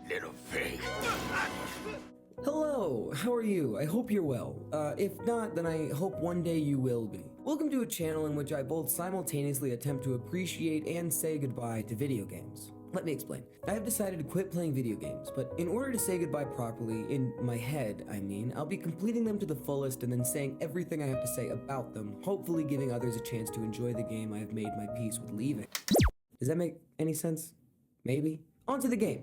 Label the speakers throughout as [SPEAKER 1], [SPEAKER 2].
[SPEAKER 1] Little pig.
[SPEAKER 2] Hello, how are you? I hope you're well. If not, then I hope one day you will be. Welcome to a channel in which I both simultaneously attempt to appreciate and say goodbye to video games. Let me explain. I have decided to quit playing video games, but in order to say goodbye properly, in my head, I mean, I'll be completing them to the fullest and then saying everything I have to say about them, hopefully giving others a chance to enjoy the game I have made my peace with leaving. Does that make any sense? Maybe? On to the game.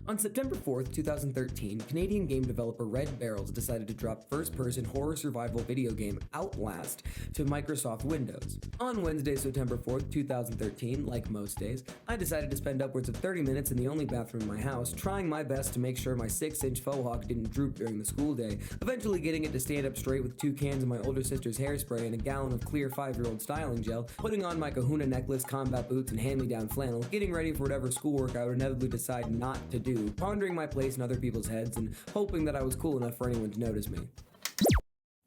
[SPEAKER 2] On September 4th, 2013, Canadian game developer Red Barrels decided to drop first-person horror survival video game Outlast to Microsoft Windows. On Wednesday, September 4th, 2013, like most days, I decided to spend upwards of 30 minutes in the only bathroom in my house, trying my best to make sure my 6-inch faux hawk didn't droop during the school day, eventually getting it to stand up straight with 2 cans of my older sister's hairspray and a gallon of clear 5-year-old styling gel, putting on my kahuna necklace, combat boots, and hand-me-down flannel, getting ready for whatever schoolwork I would inevitably decide not to do, pondering my place in other people's heads and hoping that I was cool enough for anyone to notice me.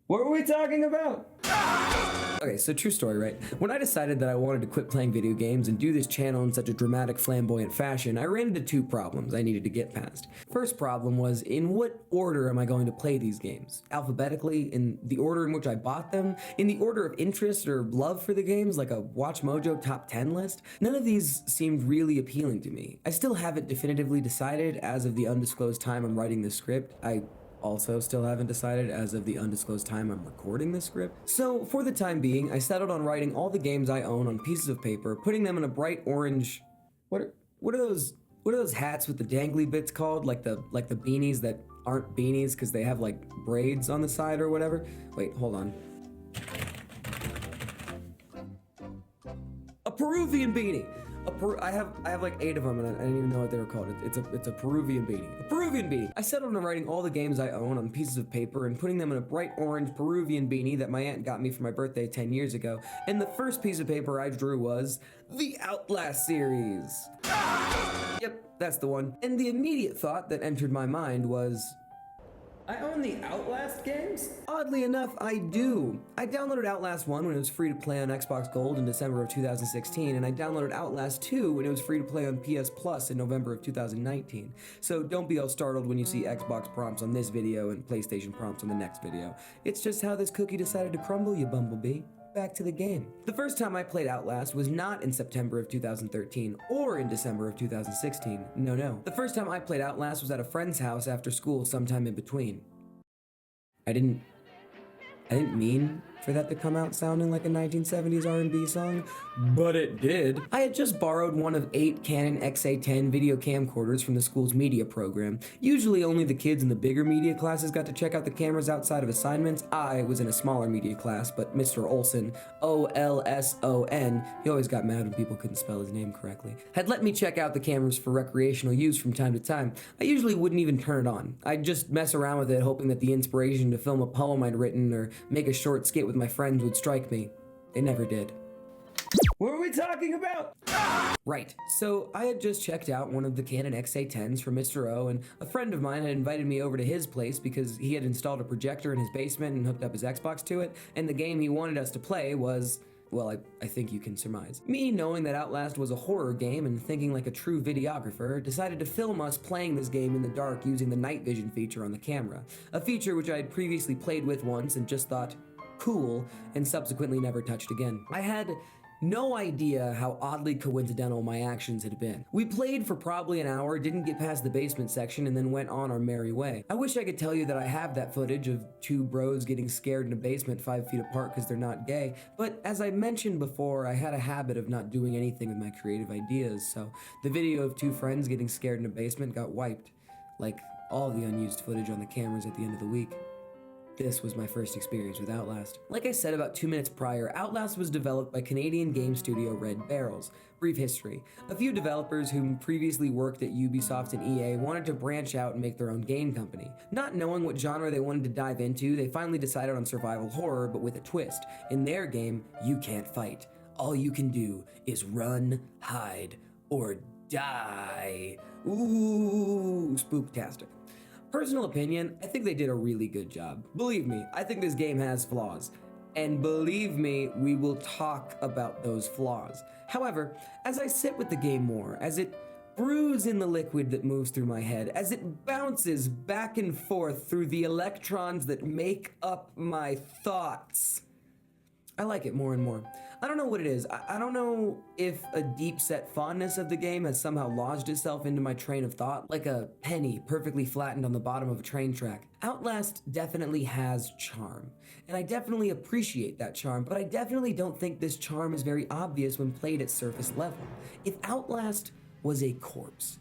[SPEAKER 2] What were we talking about? Okay, so true story, right? When I decided that I wanted to quit playing video games and do this channel in such a dramatic, flamboyant fashion, I ran into 2 problems I needed to get past. First problem was, in what order am I going to play these games? Alphabetically, in the order in which I bought them? In the order of interest or love for the games, like a Watch Mojo top 10 list? None of these seemed really appealing to me. I still haven't definitively decided as of the undisclosed time I'm writing this script. I also still haven't decided as of the undisclosed time I'm recording this script. So for the time being, I settled on writing all the games I own on pieces of paper, putting them in a bright orange, what are those hats with the dangly bits called? Like the beanies that aren't beanies because they have like braids on the side or whatever. Wait, hold on. A Peruvian beanie. I have like 8 of them, and I didn't even know what they were called. It's a Peruvian beanie. A Peruvian beanie. I settled on writing all the games I own on pieces of paper and putting them in a bright orange Peruvian beanie that my aunt got me for my birthday 10 years ago. And the first piece of paper I drew was the Outlast series. Yep, that's the one. And the immediate thought that entered my mind was, I own the Outlast games? Oddly enough, I do. I downloaded Outlast 1 when it was free to play on Xbox Gold in December of 2016, and I downloaded Outlast 2 when it was free to play on PS Plus in November of 2019. So don't be all startled when you see Xbox prompts on this video and PlayStation prompts on the next video. It's just how this cookie decided to crumble, you bumblebee. Back to the game. The first time I played Outlast was not in September of 2013 or in December of 2016. No. The first time I played Outlast was at a friend's house after school sometime in between. I didn't mean for that to come out sounding like a 1970s R&B song, but it did. I had just borrowed one of 8 Canon XA10 video camcorders from the school's media program. Usually only the kids in the bigger media classes got to check out the cameras outside of assignments. I was in a smaller media class, but Mr. Olson, O-L-S-O-N, he always got mad when people couldn't spell his name correctly, had let me check out the cameras for recreational use from time to time. I usually wouldn't even turn it on. I'd just mess around with it, hoping that the inspiration to film a poem I'd written or make a short skit with my friends would strike me. They never did. What were we talking about? Right, so I had just checked out one of the Canon XA10s from Mr. O, and a friend of mine had invited me over to his place because he had installed a projector in his basement and hooked up his Xbox to it, and the game he wanted us to play was, well, I think you can surmise. Me, knowing that Outlast was a horror game and thinking like a true videographer, decided to film us playing this game in the dark using the night vision feature on the camera, a feature which I had previously played with once and just thought, cool, and subsequently never touched again. I had no idea how oddly coincidental my actions had been. We played for probably an hour, didn't get past the basement section, and then went on our merry way. I wish I could tell you that I have that footage of 2 bros getting scared in a basement 5 feet apart because they're not gay, but as I mentioned before, I had a habit of not doing anything with my creative ideas, so the video of 2 friends getting scared in a basement got wiped, like all the unused footage on the cameras at the end of the week. This was my first experience with Outlast. Like I said about 2 minutes prior, Outlast was developed by Canadian game studio Red Barrels. Brief history. A few developers who previously worked at Ubisoft and EA wanted to branch out and make their own game company. Not knowing what genre they wanted to dive into, they finally decided on survival horror, but with a twist. In their game, you can't fight. All you can do is run, hide, or die. Ooh, spooktastic. Personal opinion, I think they did a really good job. Believe me, I think this game has flaws. And believe me, we will talk about those flaws. However, as I sit with the game more, as it brews in the liquid that moves through my head, as it bounces back and forth through the electrons that make up my thoughts, I like it more and more. I don't know what it is. I don't know if a deep-set fondness of the game has somehow lodged itself into my train of thought, like a penny perfectly flattened on the bottom of a train track. Outlast definitely has charm, and I definitely appreciate that charm, but I definitely don't think this charm is very obvious when played at surface level. If Outlast was a corpse,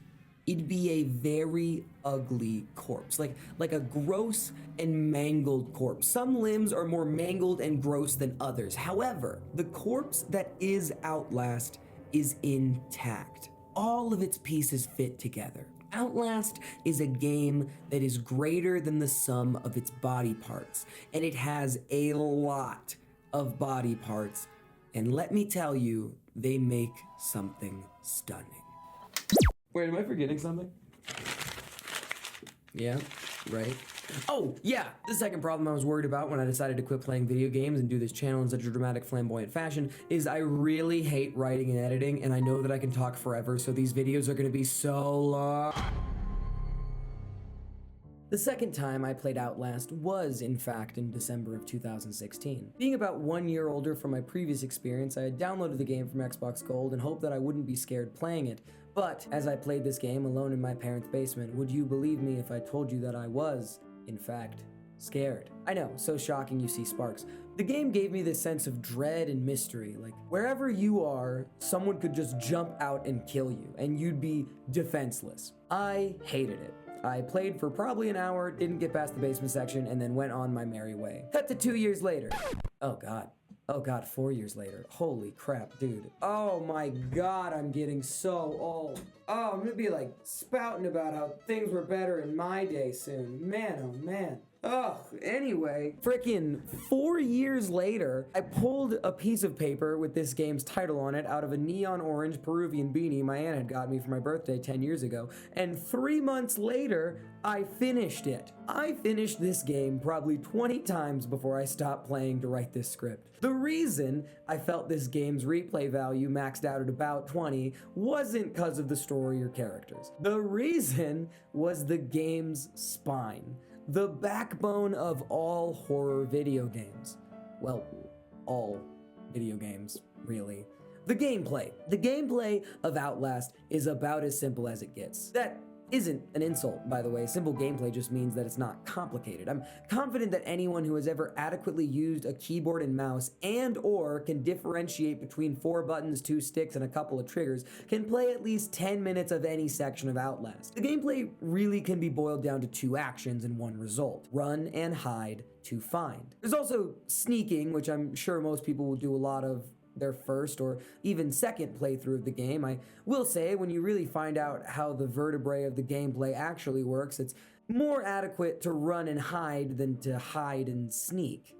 [SPEAKER 2] it'd be a very ugly corpse, like a gross and mangled corpse. Some limbs are more mangled and gross than others. However, the corpse that is Outlast is intact. All of its pieces fit together. Outlast is a game that is greater than the sum of its body parts, and it has a lot of body parts, and let me tell you, they make something stunning. Wait, am I forgetting something? Yeah, right. Oh, yeah, the second problem I was worried about when I decided to quit playing video games and do this channel in such a dramatic, flamboyant fashion is I really hate writing and editing, and I know that I can talk forever, so these videos are gonna be so long. The second time I played Outlast was, in fact, in December of 2016. Being about 1 year older from my previous experience, I had downloaded the game from Xbox Gold and hoped that I wouldn't be scared playing it. But as I played this game alone in my parents' basement, would you believe me if I told you that I was, in fact, scared? I know, so shocking you see sparks. The game gave me this sense of dread and mystery, like wherever you are, someone could just jump out and kill you, and you'd be defenseless. I hated it. I played for probably an hour, didn't get past the basement section, and then went on my merry way. Cut to 2 years later. Oh god, 4 years later. Holy crap, dude. Oh my god, I'm getting so old. Oh, I'm gonna be like spouting about how things were better in my day soon. Man, oh man. Ugh, anyway, frickin' 4 years later, I pulled a piece of paper with this game's title on it out of a neon orange Peruvian beanie my aunt had got me for my birthday 10 years ago, and 3 months later, I finished it. I finished this game probably 20 times before I stopped playing to write this script. The reason I felt this game's replay value maxed out at about 20 wasn't because of the story or characters. The reason was the game's spine. The backbone of all horror video games. Well, all video games, really. The gameplay. The gameplay of Outlast is about as simple as it gets. That isn't an insult, by the way. Simple gameplay just means that it's not complicated. I'm confident that anyone who has ever adequately used a keyboard and mouse and/or can differentiate between 4 buttons, 2 sticks, and a couple of triggers can play at least 10 minutes of any section of Outlast. The gameplay really can be boiled down to 2 actions and 1 result: run and hide to find. There's also sneaking, which I'm sure most people will do a lot of their first or even second playthrough of the game. I will say, when you really find out how the vertebrae of the gameplay actually works, it's more adequate to run and hide than to hide and sneak.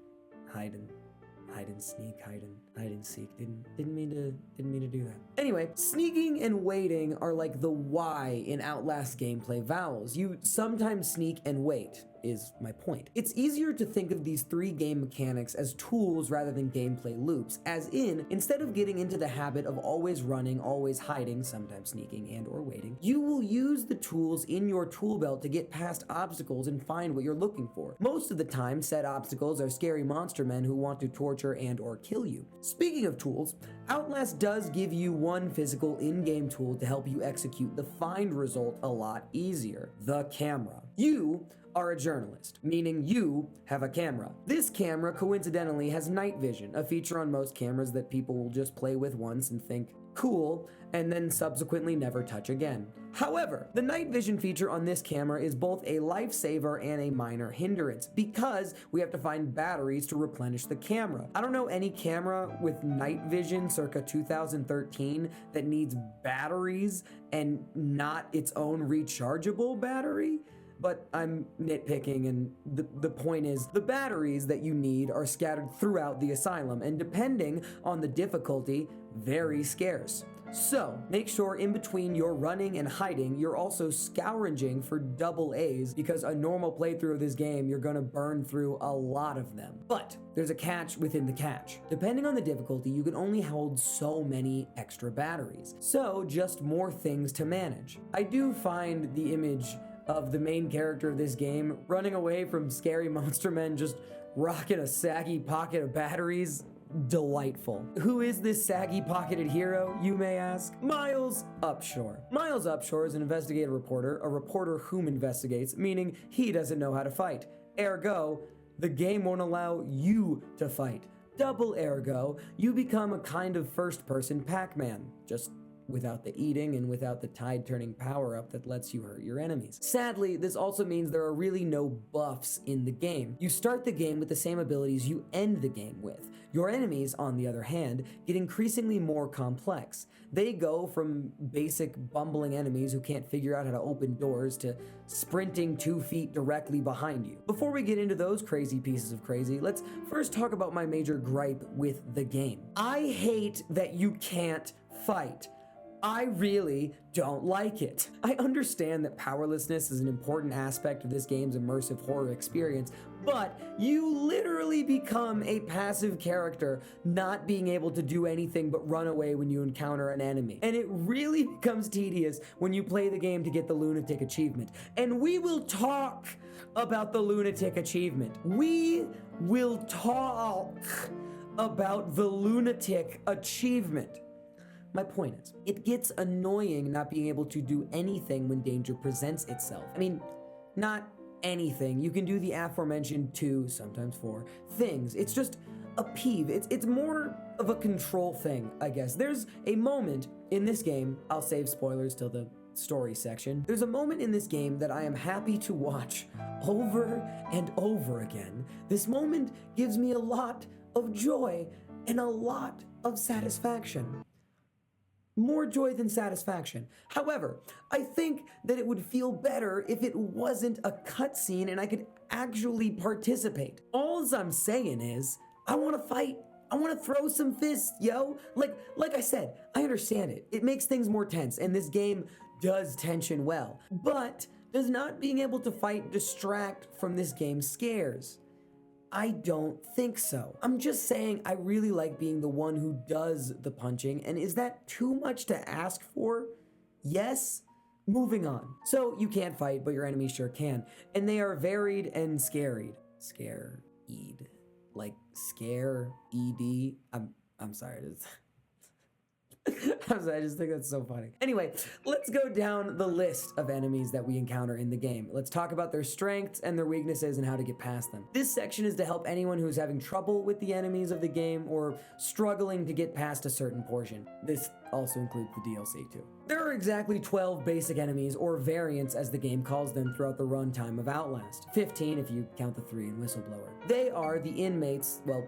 [SPEAKER 2] Hide and seek. Didn't mean to do that. Anyway, sneaking and waiting are like the Y in Outlast gameplay vowels. You sometimes sneak and wait, is my point. It's easier to think of these 3 game mechanics as tools rather than gameplay loops, as in, instead of getting into the habit of always running, always hiding, sometimes sneaking and or waiting, you will use the tools in your tool belt to get past obstacles and find what you're looking for. Most of the time, said obstacles are scary monster men who want to torture and or kill you. Speaking of tools, Outlast does give you one physical in-game tool to help you execute the find result a lot easier: the camera. You are a journalist, meaning you have a camera. This camera coincidentally has night vision, a feature on most cameras that people will just play with once and think, cool, and then subsequently never touch again. However, the night vision feature on this camera is both a lifesaver and a minor hindrance, because we have to find batteries to replenish the camera. I don't know any camera with night vision circa 2013 that needs batteries and not its own rechargeable battery. but I'm nitpicking, and the point is, the batteries that you need are scattered throughout the asylum, and depending on the difficulty, very scarce. So, make sure in between your running and hiding, you're also scrounging for double A's, because a normal playthrough of this game, you're gonna burn through a lot of them. But there's a catch within the catch. Depending on the difficulty, you can only hold so many extra batteries. So, just more things to manage. I do find the image of the main character of this game running away from scary monster men just rocking a saggy pocket of batteries delightful. Who is this saggy pocketed hero, you may ask? Miles Upshur. Miles Upshur is an investigative reporter, a reporter whom investigates, meaning he doesn't know how to fight. Ergo, the game won't allow you to fight. Double ergo, you become a kind of first-person Pac-Man, just without the eating and without the tide-turning power-up that lets you hurt your enemies. Sadly, this also means there are really no buffs in the game. You start the game with the same abilities you end the game with. Your enemies, on the other hand, get increasingly more complex. They go from basic bumbling enemies who can't figure out how to open doors to sprinting 2 feet directly behind you. Before we get into those crazy pieces of crazy, let's first talk about my major gripe with the game. I hate that you can't fight. I really don't like it. I understand that powerlessness is an important aspect of this game's immersive horror experience, but you literally become a passive character, not being able to do anything but run away when you encounter an enemy. And it really becomes tedious when you play the game to get the lunatic achievement. And we will talk about the lunatic achievement. We will talk about the lunatic achievement. My point is, it gets annoying not being able to do anything when danger presents itself. I mean, not anything. You can do the aforementioned 2, sometimes 4, things. It's just a peeve. It's more of a control thing, I guess. There's a moment in this game, I'll save spoilers till the story section. There's a moment in this game that I am happy to watch over and over again. This moment gives me a lot of joy and a lot of satisfaction. More joy than satisfaction. However, I think that it would feel better if it wasn't a cutscene and I could actually participate. All I'm saying is, I want to fight. I want to throw some fists, yo. Like I said, I understand it. It makes things more tense, and this game does tension well. But does not being able to fight distract from this game's scares? I don't think so. I'm just saying I really like being the one who does the punching, and is that too much to ask for? Yes? Moving on. So you can't fight, but your enemies sure can, and they are varied and scaried. Scare-ed. Like scare-ed. I'm sorry. I'm sorry, I just think that's so funny. Anyway, let's go down the list of enemies that we encounter in the game. Let's talk about their strengths and their weaknesses and how to get past them. This section is to help anyone who's having trouble with the enemies of the game or struggling to get past a certain portion. This also includes the DLC too. There are exactly 12 basic enemies, or variants as the game calls them, throughout the runtime of Outlast. 15 if you count the 3 in Whistleblower. They are the inmates, well,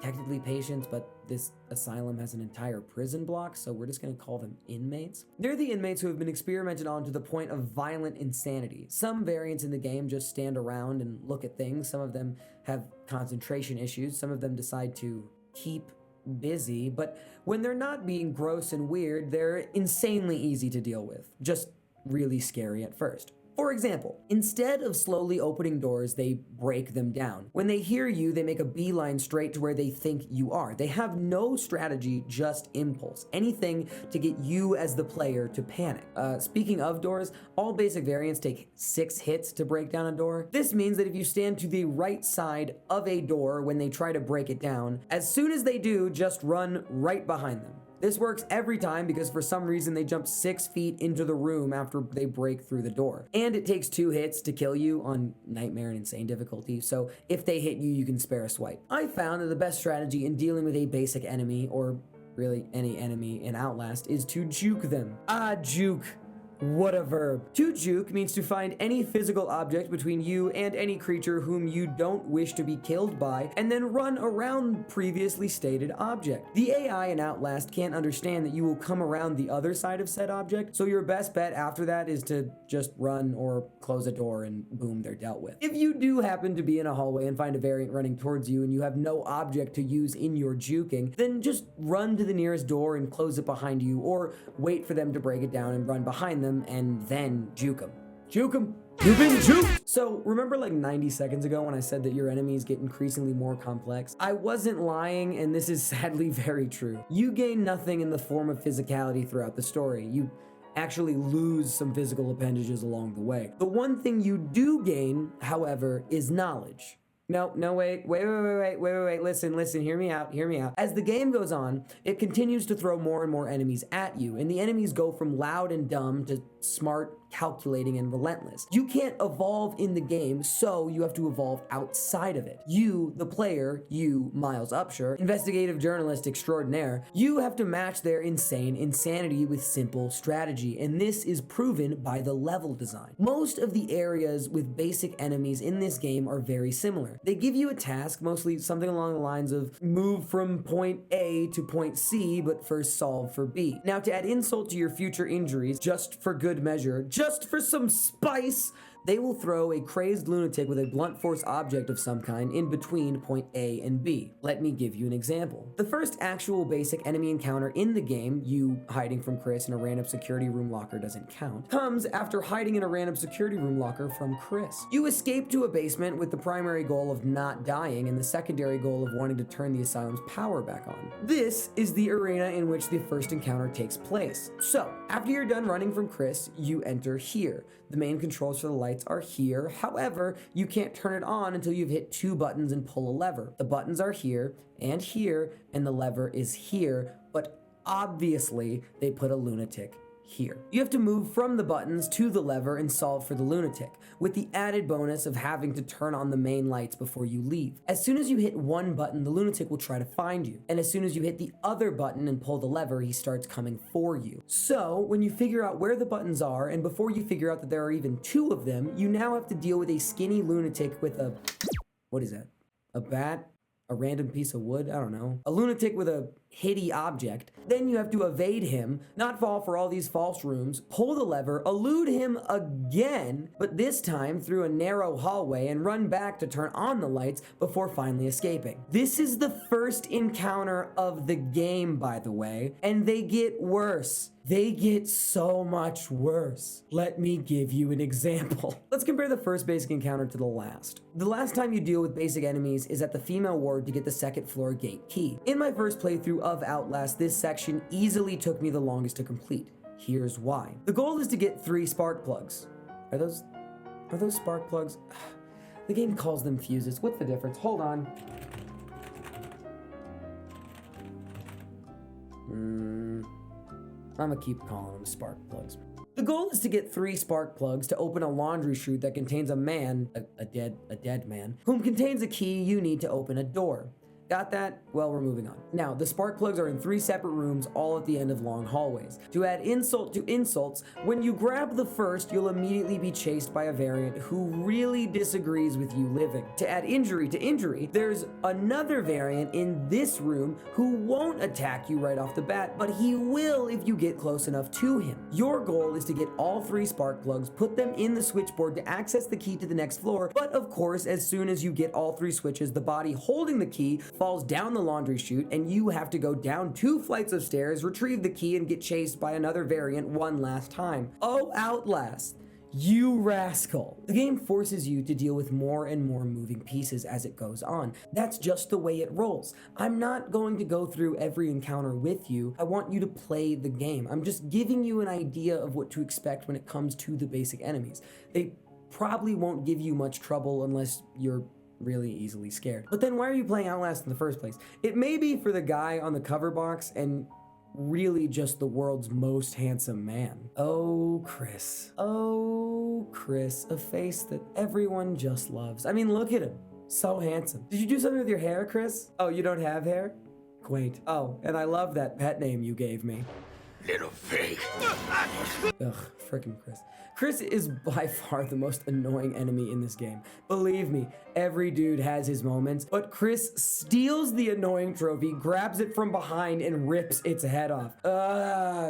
[SPEAKER 2] technically patients, but this asylum has an entire prison block, so we're just gonna call them inmates. They're the inmates who have been experimented on to the point of violent insanity. Some variants in the game just stand around and look at things. Some of them have concentration issues. Some of them decide to keep busy, but when they're not being gross and weird, they're insanely easy to deal with. Just really scary at first. For example, instead of slowly opening doors, they break them down. When they hear you, they make a beeline straight to where they think you are. They have no strategy, just impulse. Anything to get you as the player to panic. Speaking of doors, all basic variants take 6 hits to break down a door. This means that if you stand to the right side of a door when they try to break it down, as soon as they do, just run right behind them. This works every time because for some reason they jump 6 feet into the room after they break through the door. And it takes 2 hits to kill you on Nightmare and Insane difficulty, so if they hit you, you can spare a swipe. I found that the best strategy in dealing with a basic enemy, or really any enemy in Outlast, is to juke them. Juke. What a verb. To juke means to find any physical object between you and any creature whom you don't wish to be killed by, and then run around previously stated object. The AI in Outlast can't understand that you will come around the other side of said object, so your best bet after that is to just run or close a door and boom, they're dealt with. If you do happen to be in a hallway and find a variant running towards you and you have no object to use in your juking, then just run to the nearest door and close it behind you, or wait for them to break it down and run behind them and then juke them. Juke them. You've been juked! So remember like 90 seconds ago when I said that your enemies get increasingly more complex? I wasn't lying, and this is sadly very true. You gain nothing in the form of physicality throughout the story. You actually lose some physical appendages along the way. The one thing you do gain, however, is knowledge. No, wait, listen, hear me out. As the game goes on, it continues to throw more and more enemies at you, and the enemies go from loud and dumb to smart, calculating, and relentless. You can't evolve in the game, so you have to evolve outside of it. You, the player, you, Miles Upshur, investigative journalist extraordinaire, you have to match their insane insanity with simple strategy, and this is proven by the level design. Most of the areas with basic enemies in this game are very similar. They give you a task, mostly something along the lines of move from point A to point C, but first solve for B. Now, to add insult to your future injuries, just for good measure, just for some spice, they will throw a crazed lunatic with a blunt force object of some kind in between point A and B. Let me give you an example. The first actual basic enemy encounter in the game, you hiding from Chris in a random security room locker doesn't count, comes after hiding in a random security room locker from Chris. You escape to a basement with the primary goal of not dying and the secondary goal of wanting to turn the asylum's power back on. This is the arena in which the first encounter takes place. So, after you're done running from Chris, you enter here. The main controls for the lights are here. However, you can't turn it on until you've hit 2 buttons and pull a lever. The buttons are here, and the lever is here, but obviously they put a lunatic here. You have to move from the buttons to the lever and solve for the lunatic, with the added bonus of having to turn on the main lights before you leave. As soon as you hit one button, the lunatic will try to find you, and as soon as you hit the other button and pull the lever, he starts coming for you. So, when you figure out where the buttons are, and before you figure out that there are even 2 of them, you now have to deal with a skinny lunatic with a... what is that? A bat? A random piece of wood? I don't know. A lunatic with a hitty object. Then you have to evade him, not fall for all these false rooms, pull the lever, elude him again, but this time through a narrow hallway, and run back to turn on the lights before finally escaping. This is the first encounter of the game, by the way, and they get worse. They get so much worse. Let me give you an example. Let's compare the first basic encounter to the last. The last time you deal with basic enemies is at the female ward to get the 2nd floor gate key. In my first playthrough of Outlast, this section easily took me the longest to complete. Here's why. The goal is to get 3 spark plugs. Are those spark plugs? The game calls them fuses. What's the difference? Hold on. I'm gonna keep calling them spark plugs. The goal is to get 3 spark plugs to open a laundry chute that contains a man, a dead man, whom contains a key you need to open a door. Got that? Well, we're moving on. Now, the spark plugs are in 3 separate rooms, all at the end of long hallways. To add insult to insults, when you grab the first, you'll immediately be chased by a variant who really disagrees with you living. To add injury to injury, there's another variant in this room who won't attack you right off the bat, but he will if you get close enough to him. Your goal is to get all 3 spark plugs, put them in the switchboard to access the key to the next floor, but of course, as soon as you get all 3 switches, the body holding the key falls down the laundry chute, and you have to go down 2 flights of stairs, retrieve the key, and get chased by another variant one last time. Oh, Outlast, you rascal. The game forces you to deal with more and more moving pieces as it goes on. That's just the way it rolls. I'm not going to go through every encounter with you. I want you to play the game. I'm just giving you an idea of what to expect when it comes to the basic enemies. They probably won't give you much trouble unless you're really easily scared. But then why are you playing Outlast in the first place? It may be for the guy on the cover box and really just the world's most handsome man. Oh, Chris. Oh, Chris, a face that everyone just loves. I mean, look at him. So handsome. Did you do something with your hair, Chris? Oh, you don't have hair? Quaint. Oh, and I love that pet name you gave me.
[SPEAKER 1] little pig.
[SPEAKER 2] Ugh, frickin' Chris. Chris is by far the most annoying enemy in this game. Believe me, every dude has his moments, but Chris steals the annoying trophy, grabs it from behind, and rips its head off.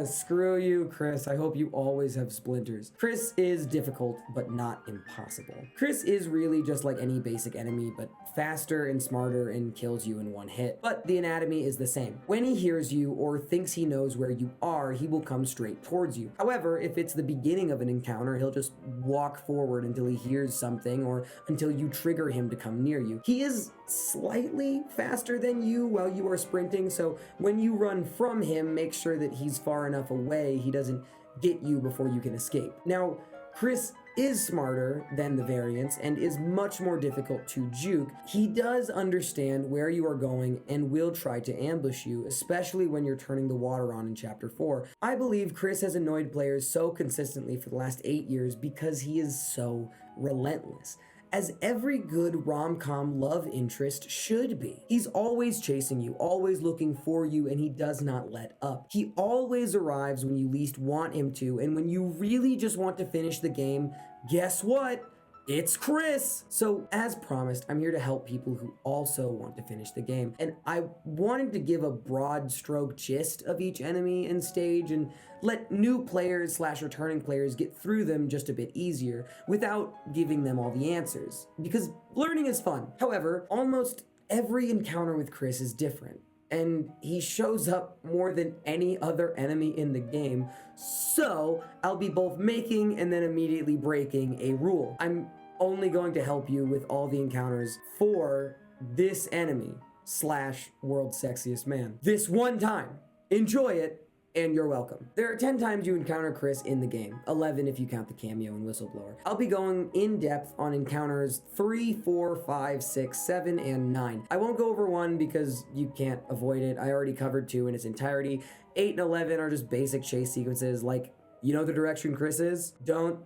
[SPEAKER 2] Screw you, Chris. I hope you always have splinters. Chris is difficult, but not impossible. Chris is really just like any basic enemy, but faster and smarter and kills you in one hit. But the anatomy is the same. When he hears you or thinks he knows where you are, he will come straight towards you. However, if it's the beginning of an encounter, he'll just walk forward until he hears something or until you trigger him to come near you. He is slightly faster than you while you are sprinting, so when you run from him, make sure that he's far enough away he doesn't get you before you can escape. Now, Chris is smarter than the variants and is much more difficult to juke. He does understand where you are going and will try to ambush you, especially when you're turning the water on in Chapter 4. I believe Chris has annoyed players so consistently for the last 8 years because he is so relentless, as every good rom-com love interest should be. He's always chasing you, always looking for you, and he does not let up. He always arrives when you least want him to, and when you really just want to finish the game, guess what? It's Chris! So, as promised, I'm here to help people who also want to finish the game. And I wanted to give a broad stroke gist of each enemy and stage and let new players / returning players get through them just a bit easier without giving them all the answers. Because learning is fun. However, almost every encounter with Chris is different, and he shows up more than any other enemy in the game, so I'll be both making and then immediately breaking a rule. I'm only going to help you with all the encounters for this enemy / world's sexiest man. This one time. Enjoy it, and you're welcome. There are 10 times you encounter Chris in the game, 11 if you count the cameo and whistleblower. I'll be going in depth on encounters 3, 4, 5, 6, 7, and 9. I won't go over 1 because you can't avoid it. I already covered 2 in its entirety. 8 and 11 are just basic chase sequences, like, you know the direction Chris is? Don't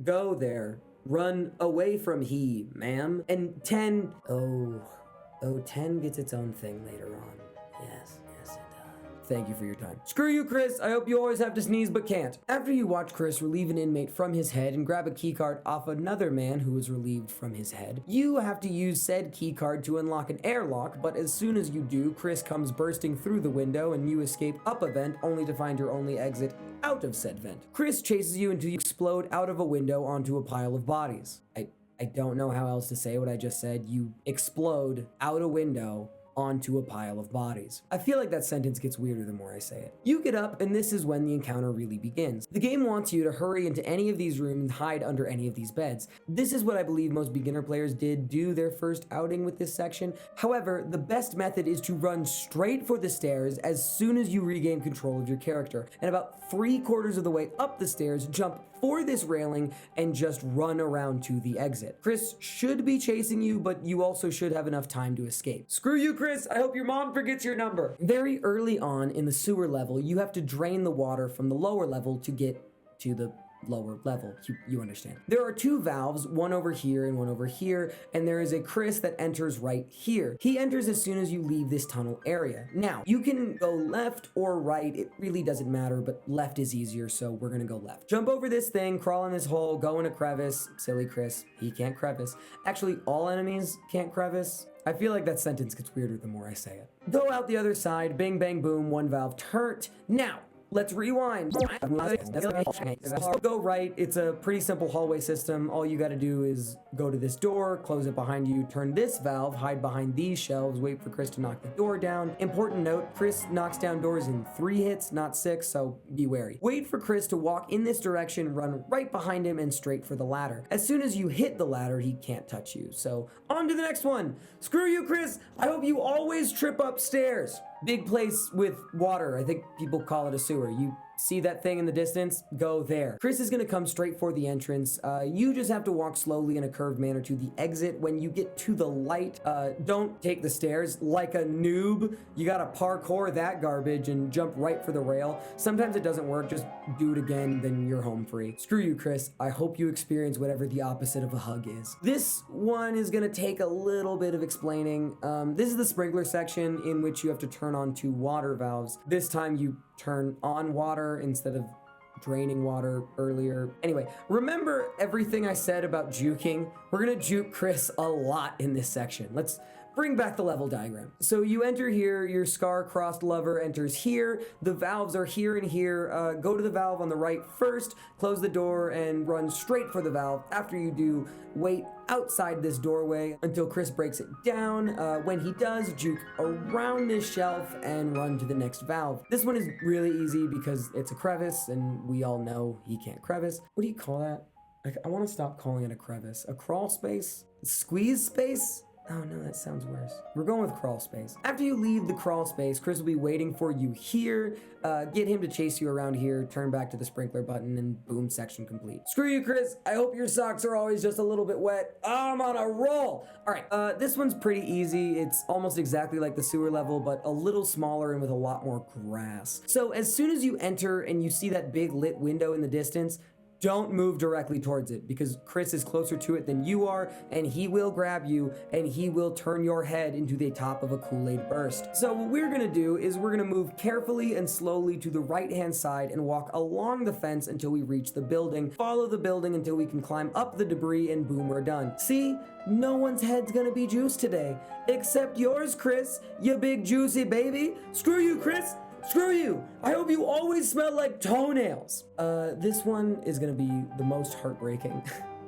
[SPEAKER 2] go there. Run away from he, ma'am. And 10, 10 gets its own thing later on. Yes, it does. Thank you for your time. Screw you, Chris. I hope you always have to sneeze but can't. After you watch Chris relieve an inmate from his head and grab a keycard off another man who was relieved from his head, you have to use said keycard to unlock an airlock, but as soon as you do, Chris comes bursting through the window and you escape up a vent only to find your only exit out of said vent. Chris chases you until you explode out of a window onto a pile of bodies. I don't know how else to say what I just said. You explode out a window onto a pile of bodies. I feel like that sentence gets weirder the more I say it. You get up, and this is when the encounter really begins. The game wants you to hurry into any of these rooms and hide under any of these beds. This is what I believe most beginner players did do their first outing with this section. However, the best method is to run straight for the stairs as soon as you regain control of your character, and about 3/4 of the way up the stairs, jump for this railing and just run around to the exit. Chris should be chasing you, but you also should have enough time to escape. Screw you, Chris. I hope your mom forgets your number. Very early on in the sewer level, you have to drain the water from the lower level to get to the lower level. You understand. There are 2 valves, one over here and one over here, and there is a Chris that enters right here. He enters as soon as you leave this tunnel area. Now, you can go left or right. It really doesn't matter, but left is easier, so we're gonna go left. Jump over this thing, crawl in this hole, go in a crevice. Silly Chris, he can't crevice. Actually, all enemies can't crevice. I feel like that sentence gets weirder the more I say it. Go out the other side, bing, bang, boom, 1 valve turned. Now, let's rewind. Go right. It's a pretty simple hallway system. All you gotta do is go to this door, close it behind you, turn this valve, hide behind these shelves, wait for Chris to knock the door down. Important note, Chris knocks down doors in 3 hits, not 6, so be wary. Wait for Chris to walk in this direction, run right behind him, and straight for the ladder. As soon as you hit the ladder, he can't touch you. So, on to the next one. Screw you, Chris. I hope you always trip upstairs. Big place with water. I think people call it a sewer. You see that thing in the distance? Go there. Chris is gonna come straight for the entrance. You just have to walk slowly in a curved manner to the exit. When you get to the light, don't take the stairs like a noob. You gotta parkour that garbage and jump right for the rail. Sometimes it doesn't work, just do it again, then you're home free. Screw you, Chris. I hope you experience whatever the opposite of a hug is. This one is gonna take a little bit of explaining. This is the sprinkler section in which you have to turn on 2 water valves. This time you turn on water instead of draining water earlier. Anyway, remember everything I said about juking? We're gonna juke Chris a lot in this section. Let's bring back the level diagram. So you enter here, your scar-crossed lover enters here, the valves are here and here. Go to the valve on the right first, close the door, and run straight for the valve. After you do, wait outside this doorway until Chris breaks it down. When he does, juke around this shelf and run to the next valve. This one is really easy because it's a crevice, and we all know he can't crevice. What do you call that? I want to stop calling it a crevice. A crawl space? Squeeze space? Oh no, that sounds worse. We're going with crawl space. After you leave the crawl space, Chris will be waiting for you here. Get him to chase you around here, turn back to the sprinkler button, and boom, section complete. Screw you, Chris. I hope your socks are always just a little bit wet. I'm on a roll. All right, this one's pretty easy. It's almost exactly like the sewer level, but a little smaller and with a lot more grass. So as soon as you enter and you see that big lit window in the distance, don't move directly towards it because Chris is closer to it than you are, and he will grab you and he will turn your head into the top of a Kool-Aid burst. So what we're gonna do is we're gonna move carefully and slowly to the right-hand side and walk along the fence until we reach the building. Follow the building until we can climb up the debris, and boom, we're done. See? No one's head's gonna be juiced today. Except yours, Chris, you big juicy baby. Screw you, Chris. Screw you! I hope you always smell like toenails! This one is gonna be the most heartbreaking.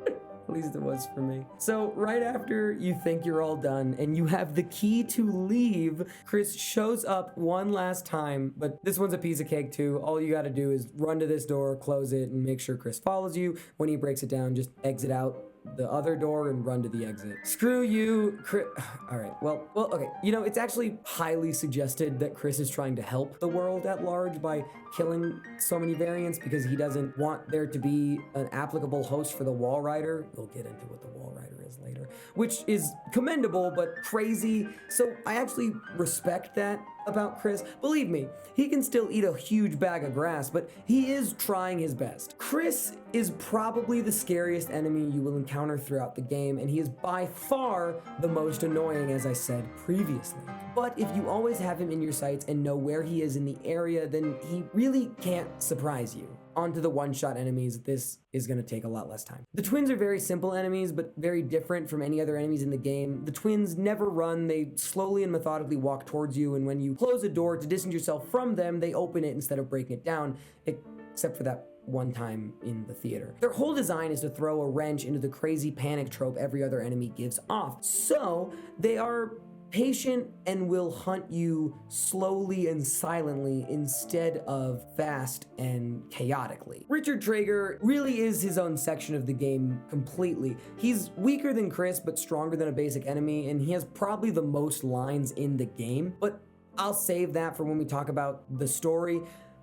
[SPEAKER 2] At least it was for me. So right after you think you're all done and you have the key to leave, Chris shows up one last time, but this one's a piece of cake too. All you gotta do is run to this door, close it, and make sure Chris follows you. When he breaks it down, just exit out the other door and run to the exit. Screw you, Chris. All right, well, okay. You know, it's actually highly suggested that Chris is trying to help the world at large by killing so many variants because he doesn't want there to be an applicable host for the Wall Rider. We'll get into what the Wall Rider is later, which is commendable but crazy. So I actually respect that about Chris. Believe me, he can still eat a huge bag of grass, but he is trying his best. Chris is probably the scariest enemy you will encounter throughout the game, and he is by far the most annoying, as I said previously. But if you always have him in your sights and know where he is in the area, then he really can't surprise you. Onto the one-shot enemies, this is going to take a lot less time. The twins are very simple enemies, but very different from any other enemies in the game. The twins never run, they slowly and methodically walk towards you, and when you close a door to distance yourself from them, they open it instead of breaking it down, except for that one time in the theater. Their whole design is to throw a wrench into the crazy panic trope every other enemy gives off. So, they are patient and will hunt you slowly and silently instead of fast and chaotically. Richard Traeger really is his own section of the game completely. He's weaker than Chris, but stronger than a basic enemy, and he has probably the most lines in the game, but I'll save that for when we talk about the story.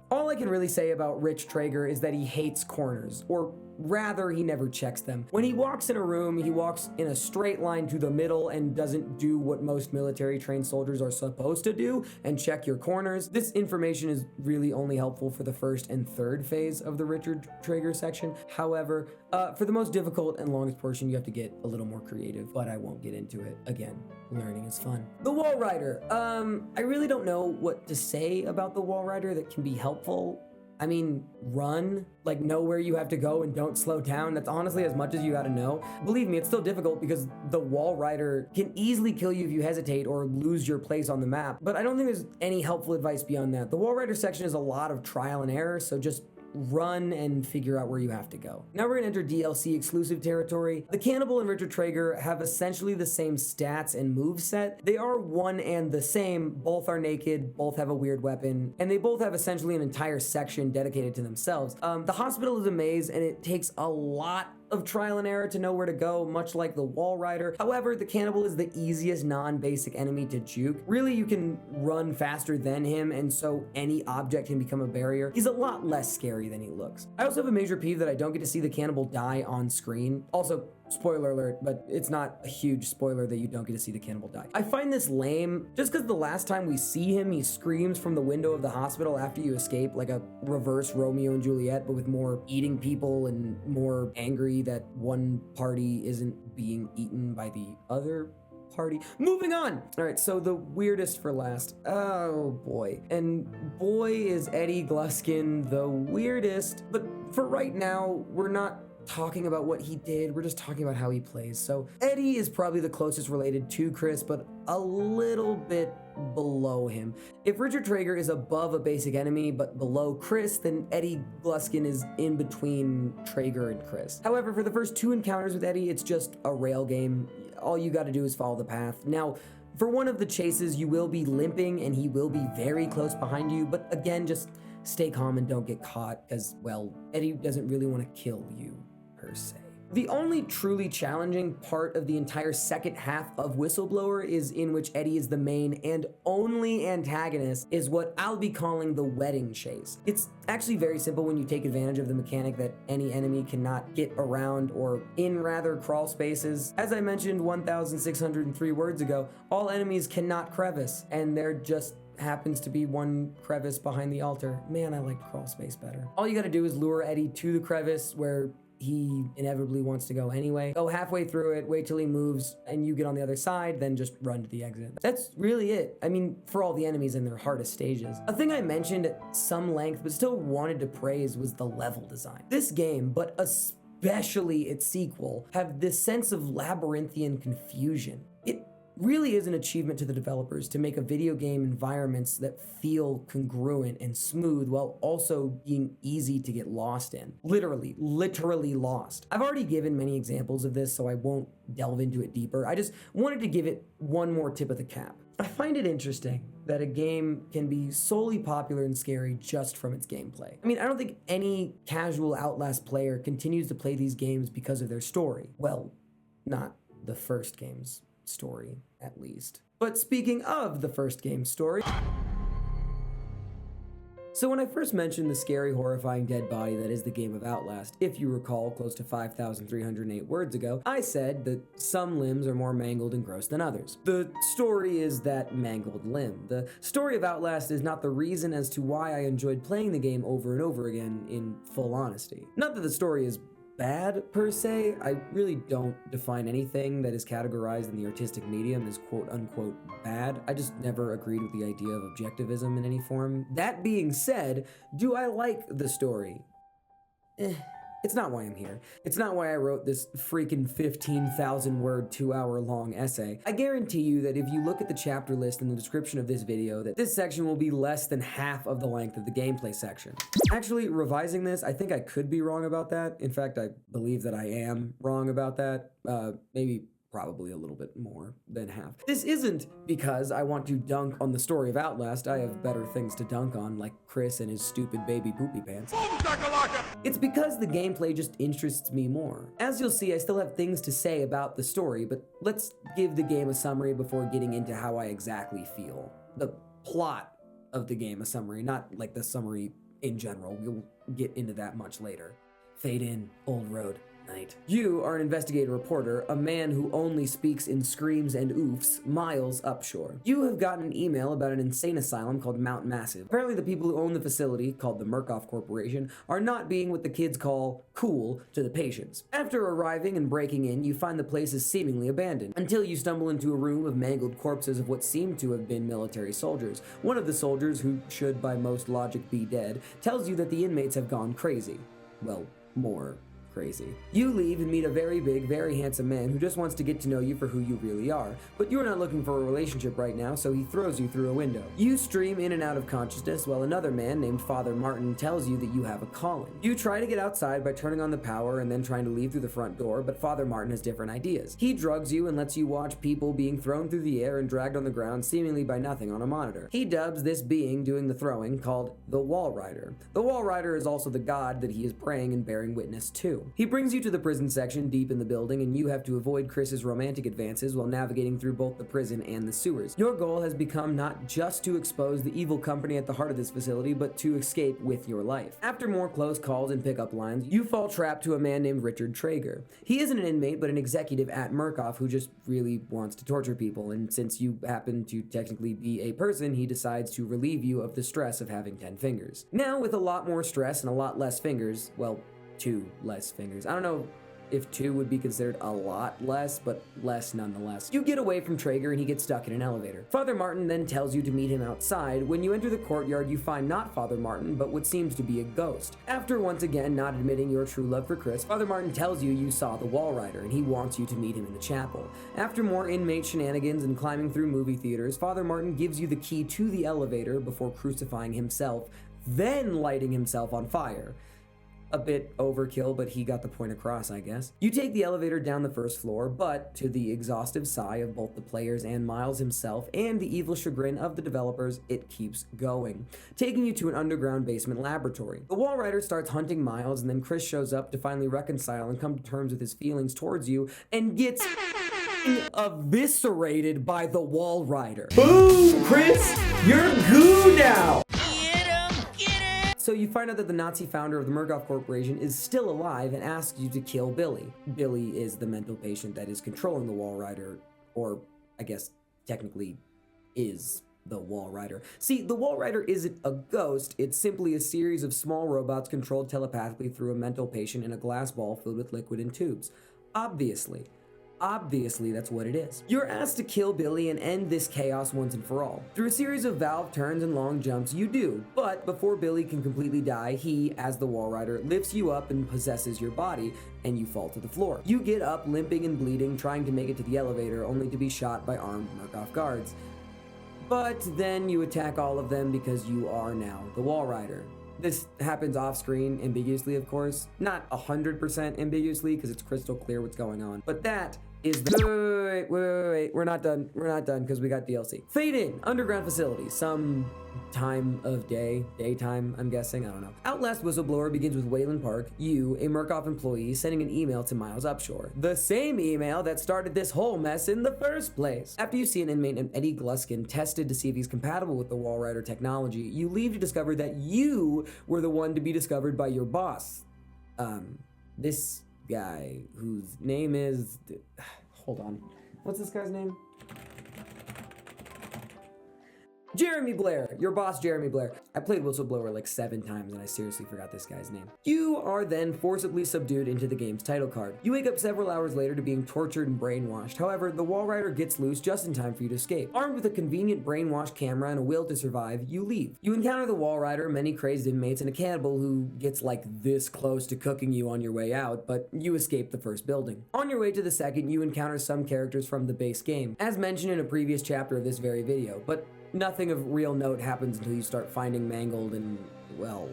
[SPEAKER 2] All I can really say about Rich Traeger is that he hates corners, or rather, he never checks them. When he walks in a room, he walks in a straight line to the middle and doesn't do what most military-trained soldiers are supposed to do and check your corners. This information is really only helpful for the first and third phase of the Richard Traeger section. However, for the most difficult and longest portion, you have to get a little more creative, but I won't get into it. Again, learning is fun. The Wall Rider. I really don't know what to say about the Wall Rider that can be helpful. I mean, run, like know where you have to go and don't slow down. That's honestly as much as you gotta know. Believe me, it's still difficult because the Wall Rider can easily kill you if you hesitate or lose your place on the map. But I don't think there's any helpful advice beyond that. The Wall Rider section is a lot of trial and error, so just run and figure out where you have to go. Now we're gonna enter DLC exclusive territory. The Cannibal and Richard Traeger have essentially the same stats and moveset. They are one and the same, both are naked, both have a weird weapon, and they both have essentially an entire section dedicated to themselves. The hospital is a maze and it takes a lot of trial and error to know where to go, much like the Wall Rider. However, the Cannibal is the easiest non-basic enemy to juke. Really, you can run faster than him, and so any object can become a barrier. He's a lot less scary than he looks. I also have a major peeve that I don't get to see the Cannibal die on screen. Also, spoiler alert, but it's not a huge spoiler that you don't get to see the Cannibal die. I find this lame just because the last time we see him, he screams from the window of the hospital after you escape, like a reverse Romeo and Juliet, but with more eating people and more angry that one party isn't being eaten by the other party. Moving on. All right, so the weirdest for last. Oh boy. And boy is Eddie Gluskin the weirdest. But for right now, we're not talking about what he did, we're just talking about how he plays. So Eddie is probably the closest related to Chris, but a little bit below him. If Richard Traeger is above a basic enemy but below Chris, then Eddie Gluskin is in between Traeger and Chris. However, for the first 2 encounters with Eddie, it's just a rail game. All you gotta do is follow the path. Now, for one of the chases, you will be limping and he will be very close behind you, but again, just stay calm and don't get caught, because, well, Eddie doesn't really want to kill you, per se. The only truly challenging part of the entire second half of Whistleblower is in which Eddie is the main and only antagonist, is what I'll be calling the wedding chase. It's actually very simple when you take advantage of the mechanic that any enemy cannot get around or in rather crawl spaces. As I mentioned 1,603 words ago, all enemies cannot crevice, and there just happens to be one crevice behind the altar. Man, I like crawl space better. All you gotta do is lure Eddie to the crevice where he inevitably wants to go anyway. Go halfway through it, wait till he moves, and you get on the other side, then just run to the exit. That's really it. I mean, for all the enemies in their hardest stages. A thing I mentioned at some length, but still wanted to praise, was the level design. This game, but especially its sequel, have this sense of labyrinthian confusion. It really is an achievement to the developers to make a video game environments that feel congruent and smooth while also being easy to get lost in. Literally lost. I've already given many examples of this, so I won't delve into it deeper. I just wanted to give it one more tip of the cap. I find it interesting that a game can be solely popular and scary just from its gameplay. I mean, I don't think any casual Outlast player continues to play these games because of their story. Well, not the first game's story, at least. But speaking of the first game's story, so when I first mentioned the scary, horrifying dead body that is the game of Outlast, if you recall close to 5,308 words ago, I said that some limbs are more mangled and gross than others. The story is that mangled limb. The story of Outlast is not the reason as to why I enjoyed playing the game over and over again, in full honesty. Not that the story is bad per se. I really don't define anything that is categorized in the artistic medium as quote unquote bad. I just never agreed with the idea of objectivism in any form. That being said, do I like the story? It's not why I'm here. It's not why I wrote this freaking 15,000 word, 2-hour long essay. I guarantee you that if you look at the chapter list in the description of this video, that this section will be less than half of the length of the gameplay section. Actually, revising this, I think I could be wrong about that. In fact, I believe that I am wrong about that. Probably a little bit more than half. This isn't because I want to dunk on the story of Outlast. I have better things to dunk on, like Chris and his stupid baby poopy pants. It's because the gameplay just interests me more. As you'll see, I still have things to say about the story, but let's give the game a summary before getting into how I exactly feel. The plot of the game a summary, not like the summary in general. We'll get into that much later. Fade in, old road. Night. You are an investigative reporter, a man who only speaks in screams and oofs, miles upshore. You have gotten an email about an insane asylum called Mount Massive. Apparently the people who own the facility, called the Murkoff Corporation, are not being what the kids call cool to the patients. After arriving and breaking in, you find the place is seemingly abandoned, until you stumble into a room of mangled corpses of what seem to have been military soldiers. One of the soldiers, who should by most logic be dead, tells you that the inmates have gone crazy. Well, more crazy. You leave and meet a very big, very handsome man who just wants to get to know you for who you really are, but you're not looking for a relationship right now, so he throws you through a window. You stream in and out of consciousness while another man named Father Martin tells you that you have a calling. You try to get outside by turning on the power and then trying to leave through the front door, but Father Martin has different ideas. He drugs you and lets you watch people being thrown through the air and dragged on the ground seemingly by nothing on a monitor. He dubs this being doing the throwing called the Wall Rider. The Wall Rider is also the god that he is praying and bearing witness to. He brings you to the prison section deep in the building, and you have to avoid Chris's romantic advances while navigating through both the prison and the sewers. Your goal has become not just to expose the evil company at the heart of this facility, but to escape with your life. After more close calls and pickup lines, you fall trapped to a man named Richard Traeger. He isn't an inmate, but an executive at Murkoff who just really wants to torture people, and since you happen to technically be a person, he decides to relieve you of the stress of having 10 fingers. Now, with a lot more stress and a lot less fingers, well, 2 less fingers. I don't know if 2 would be considered a lot less, but less nonetheless. You get away from Traeger and he gets stuck in an elevator. Father Martin then tells you to meet him outside. When you enter the courtyard, you find not Father Martin, but what seems to be a ghost. After once again not admitting your true love for Chris, Father Martin tells you you saw the Wall Rider and he wants you to meet him in the chapel. After more inmate shenanigans and climbing through movie theaters, Father Martin gives you the key to the elevator before crucifying himself, then lighting himself on fire. A bit overkill, but he got the point across, I guess. You take the elevator down the first floor, but to the exhaustive sigh of both the players and Miles himself and the evil chagrin of the developers, it keeps going, taking you to an underground basement laboratory. The Wall Rider starts hunting Miles, and then Chris shows up to finally reconcile and come to terms with his feelings towards you and gets eviscerated by the Wall Rider. Boom, Chris! You're goo now! So you find out that the Nazi founder of the Murkoff Corporation is still alive and asks you to kill Billy. Billy is the mental patient that is controlling the Wall Rider, or I guess technically is the Wall Rider. See, the Wall Rider isn't a ghost, it's simply a series of small robots controlled telepathically through a mental patient in a glass ball filled with liquid and tubes. Obviously, that's what it is. You're asked to kill Billy and end this chaos once and for all. Through a series of valve turns and long jumps, you do, but before Billy can completely die, he, as the Wall Rider, lifts you up and possesses your body, and you fall to the floor. You get up, limping and bleeding, trying to make it to the elevator, only to be shot by armed Murkoff guards. But then you attack all of them because you are now the Wall Rider. This happens off-screen, ambiguously, of course. Not 100% ambiguously, because it's crystal clear what's going on. But that is the... Wait. We're not done, because we got DLC. Fade in. Underground facility. Some time of day. Daytime, I'm guessing. I don't know. Outlast Whistleblower begins with Wayland Park, you, a Murkoff employee, sending an email to Miles Upshur. The same email that started this whole mess in the first place. After you see an inmate named Eddie Gluskin tested to see if he's compatible with the Wall Rider technology, you leave to discover that you were the one to be discovered by your boss. This guy whose name is... Hold on. What's this guy's name? Jeremy Blair, your boss Jeremy Blair. I played Whistleblower like 7 times and I seriously forgot this guy's name. You are then forcibly subdued into the game's title card. You wake up several hours later to being tortured and brainwashed. However, the Wall Rider gets loose just in time for you to escape. Armed with a convenient brainwash camera and a will to survive, you leave. You encounter the Wall Rider, many crazed inmates, and a cannibal who gets like this close to cooking you on your way out, but you escape the first building. On your way to the second, you encounter some characters from the base game, as mentioned in a previous chapter of this very video, but nothing of real note happens until you start finding mangled and, well,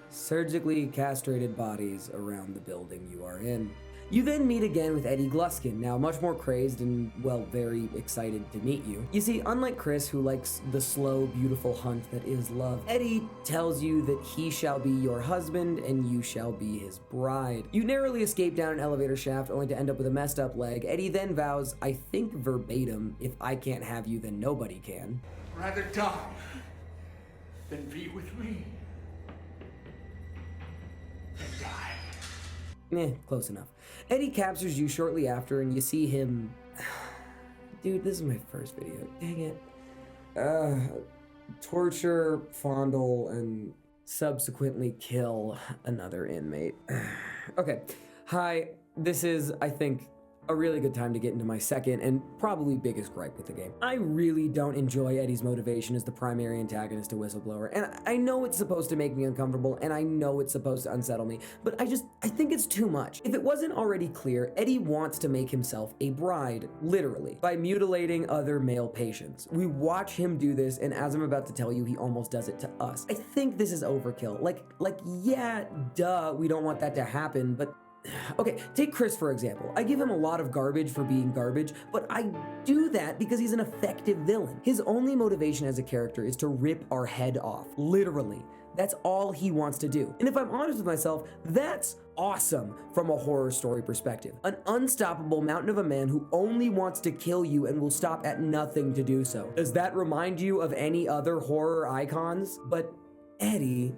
[SPEAKER 2] surgically castrated bodies around the building you are in. You then meet again with Eddie Gluskin, now much more crazed and, well, very excited to meet you. You see, unlike Chris, who likes the slow, beautiful hunt that is love, Eddie tells you that he shall be your husband and you shall be his bride. You narrowly escape down an elevator shaft only to end up with a messed up leg. Eddie then vows, I think verbatim, if I can't have you, then nobody can.
[SPEAKER 1] Rather die than be with me. Than die.
[SPEAKER 2] Close enough. Eddie captures you shortly after and you see him... Dude, this is my first video. Dang it. Torture, fondle, and subsequently kill another inmate. Okay. Hi, this is, I think, a really good time to get into my second and probably biggest gripe with the game. I really don't enjoy Eddie's motivation as the primary antagonist to Whistleblower, and I know it's supposed to make me uncomfortable, and I know it's supposed to unsettle me, but I think it's too much. If it wasn't already clear, Eddie wants to make himself a bride, literally, by mutilating other male patients. We watch him do this, and as I'm about to tell you, he almost does it to us. I think this is overkill. Like, yeah, duh, we don't want that to happen, but okay, take Chris for example. I give him a lot of garbage for being garbage, but I do that because he's an effective villain. His only motivation as a character is to rip our head off, literally. That's all he wants to do. And if I'm honest with myself, that's awesome from a horror story perspective. An unstoppable mountain of a man who only wants to kill you and will stop at nothing to do so. Does that remind you of any other horror icons? But Eddie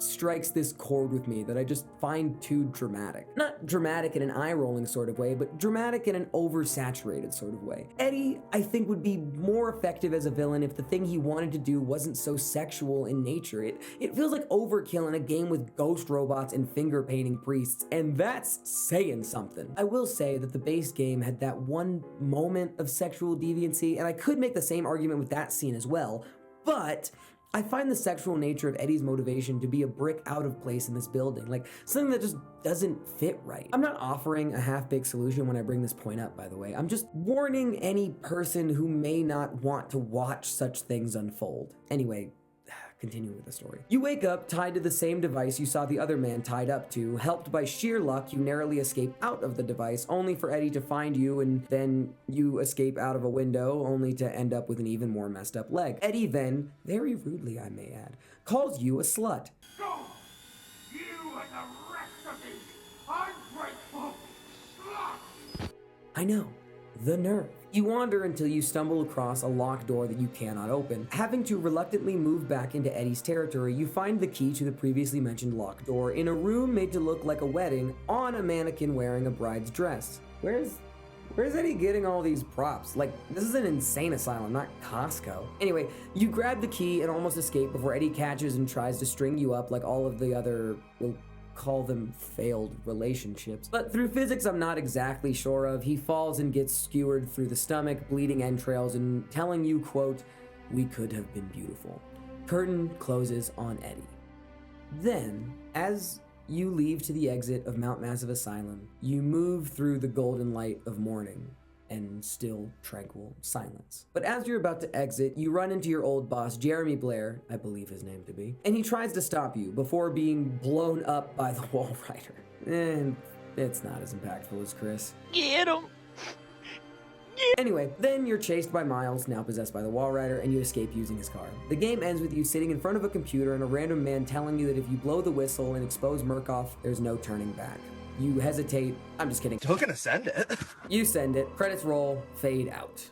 [SPEAKER 2] strikes this chord with me that I just find too dramatic. Not dramatic in an eye-rolling sort of way, but dramatic in an oversaturated sort of way. Eddie, I think, would be more effective as a villain if the thing he wanted to do wasn't so sexual in nature. It feels like overkill in a game with ghost robots and finger painting priests, and that's saying something. I will say that the base game had that one moment of sexual deviancy, and I could make the same argument with that scene as well, but I find the sexual nature of Eddie's motivation to be a brick out of place in this building, like something that just doesn't fit right. I'm not offering a half-baked solution when I bring this point up, by the way. I'm just warning any person who may not want to watch such things unfold. Anyway, continue with the story. You wake up tied to the same device you saw the other man tied up to. Helped by sheer luck, you narrowly escape out of the device, only for Eddie to find you, and then you escape out of a window, only to end up with an even more messed up leg. Eddie then, very rudely I may add, calls you a slut.
[SPEAKER 1] Go! You and the rest of these ungrateful sluts!
[SPEAKER 2] I know, the nerve. You wander until you stumble across a locked door that you cannot open. Having to reluctantly move back into Eddie's territory, you find the key to the previously mentioned locked door in a room made to look like a wedding on a mannequin wearing a bride's dress. Where's Eddie getting all these props? Like, this is an insane asylum, not Costco. Anyway, you grab the key and almost escape before Eddie catches and tries to string you up like all of the other, well, call them failed relationships. But through physics I'm not exactly sure of, he falls and gets skewered through the stomach, bleeding entrails, and telling you, quote, "We could have been beautiful." Curtain closes on Eddie. Then, as you leave to the exit of Mount Massive Asylum, you move through the golden light of morning and still tranquil silence. But as you're about to exit, you run into your old boss, Jeremy Blair, I believe his name to be, and he tries to stop you before being blown up by the wall rider. And it's not as impactful as Chris.
[SPEAKER 3] Get him!
[SPEAKER 2] Anyway, then you're chased by Miles, now possessed by the wall rider, and you escape using his car. The game ends with you sitting in front of a computer and a random man telling you that if you blow the whistle and expose Murkoff, there's no turning back. You hesitate. I'm just kidding.
[SPEAKER 4] Still gonna send it.
[SPEAKER 2] You send it. Credits roll. Fade out.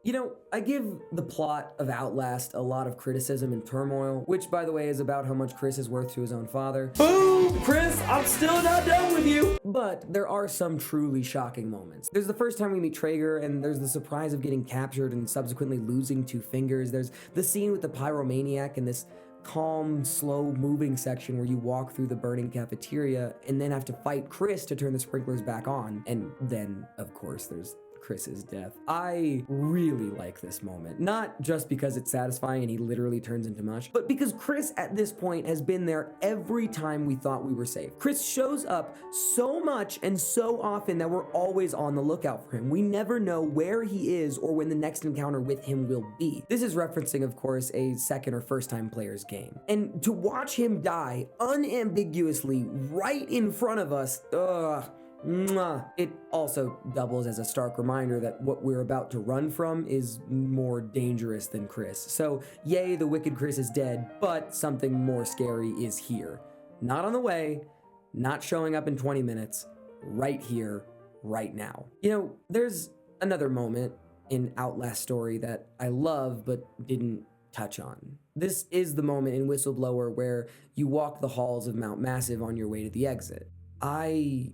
[SPEAKER 2] You know, I give the plot of Outlast a lot of criticism and turmoil, which, by the way, is about how much Chris is worth to his own father. Boom! Chris, I'm still not done with you! But there are some truly shocking moments. There's the first time we meet Traeger, and there's the surprise of getting captured and subsequently losing 2 fingers. There's the scene with the pyromaniac and this calm, slow-moving section where you walk through the burning cafeteria and then have to fight Chris to turn the sprinklers back on. And then, of course, there's Chris's death. I really like this moment, not just because it's satisfying and he literally turns into mush, but because Chris at this point has been there every time we thought we were safe. Chris shows up so much and so often that we're always on the lookout for him. We never know where he is or when the next encounter with him will be. This is referencing, of course, a second or first time player's game. And to watch him die unambiguously right in front of us, it also doubles as a stark reminder that what we're about to run from is more dangerous than Chris. So, yay, the wicked Chris is dead, but something more scary is here. Not on the way, not showing up in 20 minutes, right here, right now. You know, there's another moment in Outlast story that I love but didn't touch on. This is the moment in Whistleblower where you walk the halls of Mount Massive on your way to the exit. I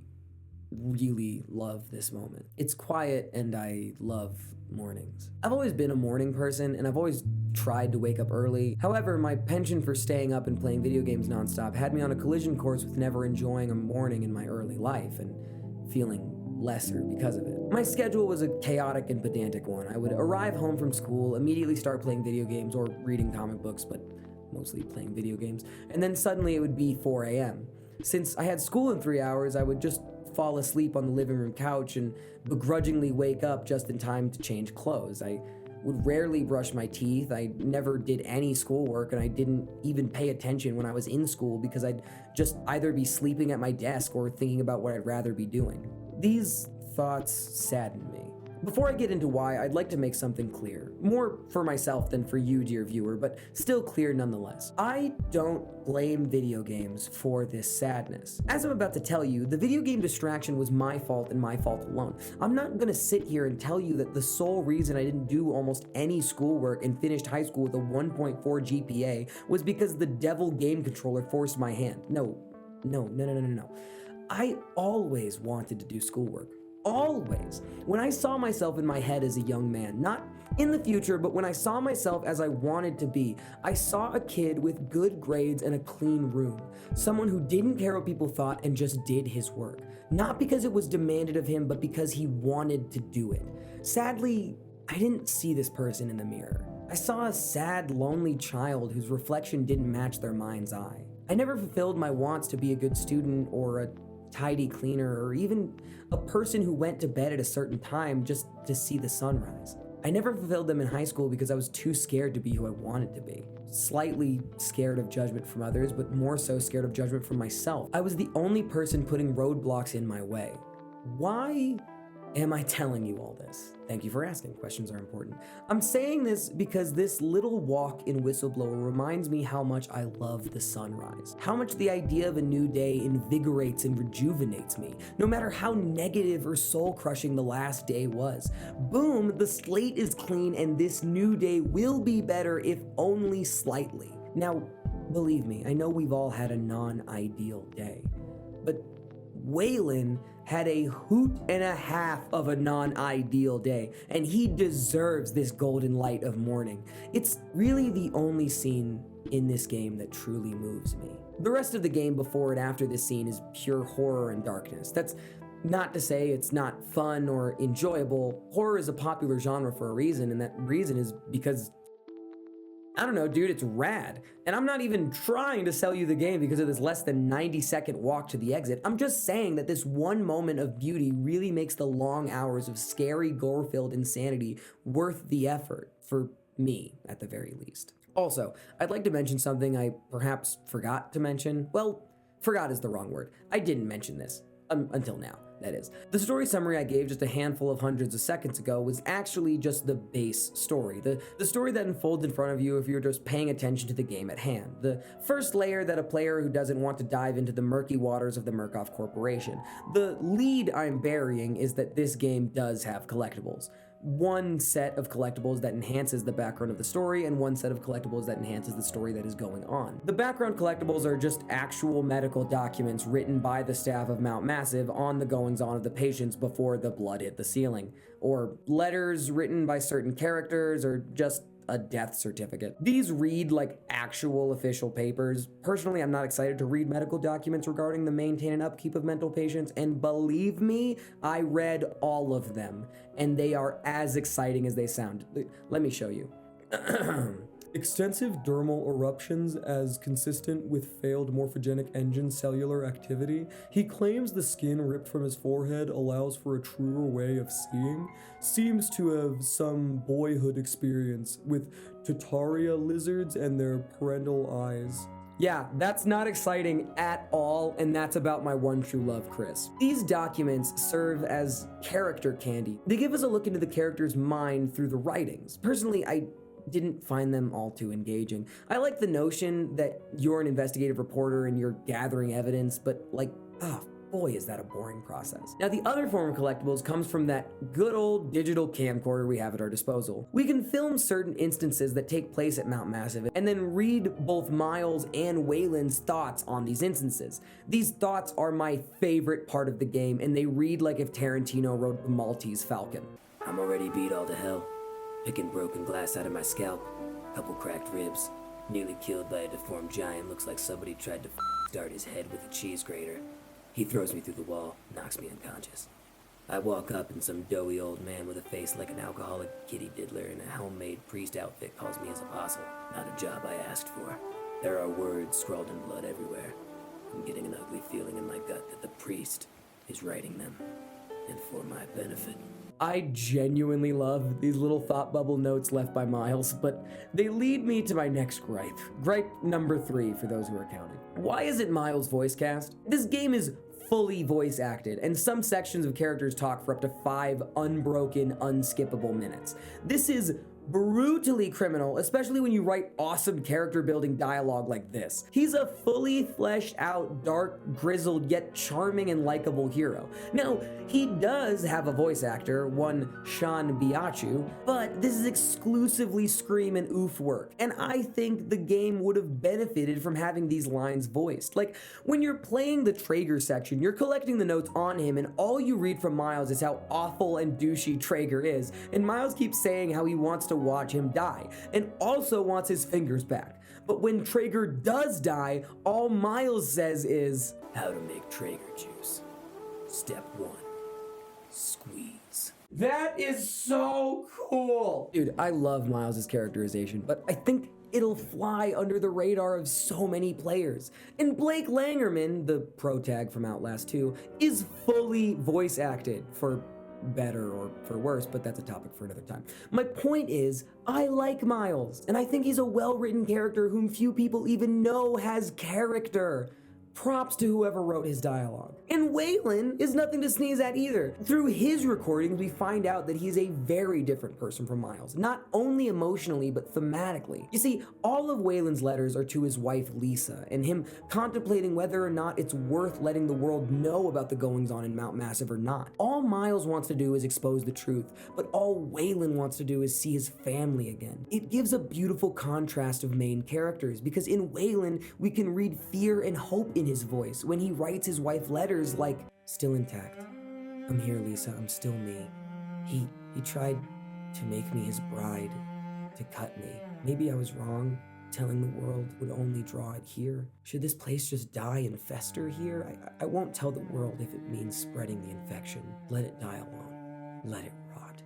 [SPEAKER 2] really love this moment. It's quiet and I love mornings. I've always been a morning person and I've always tried to wake up early. However, my penchant for staying up and playing video games nonstop had me on a collision course with never enjoying a morning in my early life and feeling lesser because of it. My schedule was a chaotic and pedantic one. I would arrive home from school, immediately start playing video games or reading comic books, but mostly playing video games, and then suddenly it would be 4 a.m. Since I had school in 3 hours, I would just fall asleep on the living room couch and begrudgingly wake up just in time to change clothes. I would rarely brush my teeth. I never did any schoolwork, and I didn't even pay attention when I was in school because I'd just either be sleeping at my desk or thinking about what I'd rather be doing. These thoughts sadden me. Before I get into why, I'd like to make something clear. More for myself than for you, dear viewer, but still clear nonetheless. I don't blame video games for this sadness. As I'm about to tell you, the video game distraction was my fault and my fault alone. I'm not gonna sit here and tell you that the sole reason I didn't do almost any schoolwork and finished high school with a 1.4 GPA was because the devil game controller forced my hand. No. I always wanted to do schoolwork. Always. When I saw myself in my head as a young man, not in the future, but when I saw myself as I wanted to be, I saw a kid with good grades and a clean room. Someone who didn't care what people thought and just did his work. Not because it was demanded of him, but because he wanted to do it. Sadly, I didn't see this person in the mirror. I saw a sad, lonely child whose reflection didn't match their mind's eye. I never fulfilled my wants to be a good student or a tidy cleaner or even a person who went to bed at a certain time just to see the sunrise. I never fulfilled them in high school because I was too scared to be who I wanted to be. Slightly scared of judgment from others, but more so scared of judgment from myself. I was the only person putting roadblocks in my way. Why am I telling you all this? Thank you for asking. Questions are important. I'm saying this because this little walk in Whistleblower reminds me how much I love the sunrise. How much the idea of a new day invigorates and rejuvenates me, no matter how negative or soul-crushing the last day was. Boom, the slate is clean and this new day will be better if only slightly. Now, believe me, I know we've all had a non-ideal day, but Waylon had a hoot and a half of a non-ideal day, and he deserves this golden light of morning. It's really the only scene in this game that truly moves me. The rest of the game before and after this scene is pure horror and darkness. That's not to say it's not fun or enjoyable. Horror is a popular genre for a reason, and that reason is because I don't know, dude, it's rad. And I'm not even trying to sell you the game because of this less than 90-second walk to the exit. I'm just saying that this one moment of beauty really makes the long hours of scary, gore-filled insanity worth the effort, for me, at the very least. Also, I'd like to mention something I perhaps forgot to mention. Well, forgot is the wrong word. I didn't mention this. Until now, that is. The story summary I gave just a handful of hundreds of seconds ago was actually just the base story. The story that unfolds in front of you if you're just paying attention to the game at hand. The first layer that a player who doesn't want to dive into the murky waters of the Murkoff Corporation. The lead I'm burying is that this game does have collectibles. One set of collectibles that enhances the background of the story and one set of collectibles that enhances the story that is going on. The background collectibles are just actual medical documents written by the staff of Mount Massive on the goings-on of the patients before the blood hit the ceiling, or letters written by certain characters, or just a death certificate. These read like actual official papers. Personally, I'm not excited to read medical documents regarding the maintain and upkeep of mental patients, and believe me, I read all of them, and they are as exciting as they sound. Let me show you. Extensive dermal eruptions as consistent with failed morphogenic engine cellular activity. He claims the skin ripped from his forehead allows for a truer way of seeing. Seems to have some boyhood experience with Tartaria lizards and their parental eyes. Yeah, that's not exciting at all, and that's about my one true love, Chris. These documents serve as character candy. They give us a look into the character's mind through the writings. Personally, I didn't find them all too engaging. I like the notion that you're an investigative reporter and you're gathering evidence, but like, oh boy, is that a boring process. Now, the other form of collectibles comes from that good old digital camcorder we have at our disposal. We can film certain instances that take place at Mount Massive and then read both Miles and Waylon's thoughts on these instances. These thoughts are my favorite part of the game, and they read like if Tarantino wrote The Maltese Falcon.
[SPEAKER 3] I'm already beat all to hell. Picking broken glass out of my scalp, couple cracked ribs, nearly killed by a deformed giant. Looks like somebody tried to start his head with a cheese grater. He throws me through the wall, knocks me unconscious. I walk up and some doughy old man with a face like an alcoholic kitty diddler in a homemade priest outfit calls me his apostle. Not a job I asked for. There are words scrawled in blood everywhere. I'm getting an ugly feeling in my gut that the priest is writing them, and for my benefit.
[SPEAKER 2] I genuinely love these little thought bubble notes left by Miles, but they lead me to my next gripe. Gripe number 3 for those who are counting. Why isn't Miles voice cast? This game is fully voice acted, and some sections of characters talk for up to 5 unbroken, unskippable minutes. This is brutally criminal, especially when you write awesome character building dialogue like this. He's a fully fleshed out, dark, grizzled, yet charming and likable hero. Now, he does have a voice actor, one Sean Biachu, but this is exclusively scream and oof work, and I think the game would have benefited from having these lines voiced. Like, when you're playing the Traeger section, you're collecting the notes on him, and all you read from Miles is how awful and douchey Traeger is, and Miles keeps saying how he wants to watch him die, and also wants his fingers back. But when Traeger does die, all Miles says is,
[SPEAKER 3] How to make Traeger juice. Step 1. Squeeze.
[SPEAKER 2] that is so cool! Dude, I love Miles' characterization, but I think it'll fly under the radar of so many players. And Blake Langerman, the pro tag from Outlast 2, is fully voice acted, for better or for worse, but that's a topic for another time. My point is, I like Miles, and I think he's a well-written character whom few people even know has character. Props to whoever wrote his dialogue. And Waylon is nothing to sneeze at either. Through his recordings, we find out that he's a very different person from Miles, not only emotionally, but thematically. You see, all of Waylon's letters are to his wife Lisa, and him contemplating whether or not it's worth letting the world know about the goings-on in Mount Massive or not. All Miles wants to do is expose the truth, but all Waylon wants to do is see his family again. It gives a beautiful contrast of main characters, because in Waylon, we can read fear and hope in his voice when he writes his wife letters like, still intact. I'm here, Lisa, I'm still me. He tried to make me his bride, to cut me. Maybe I was wrong, telling the world would only draw it here. Should this place just die and fester here? I won't tell the world if it means spreading the infection. Let it die alone. Let it rot.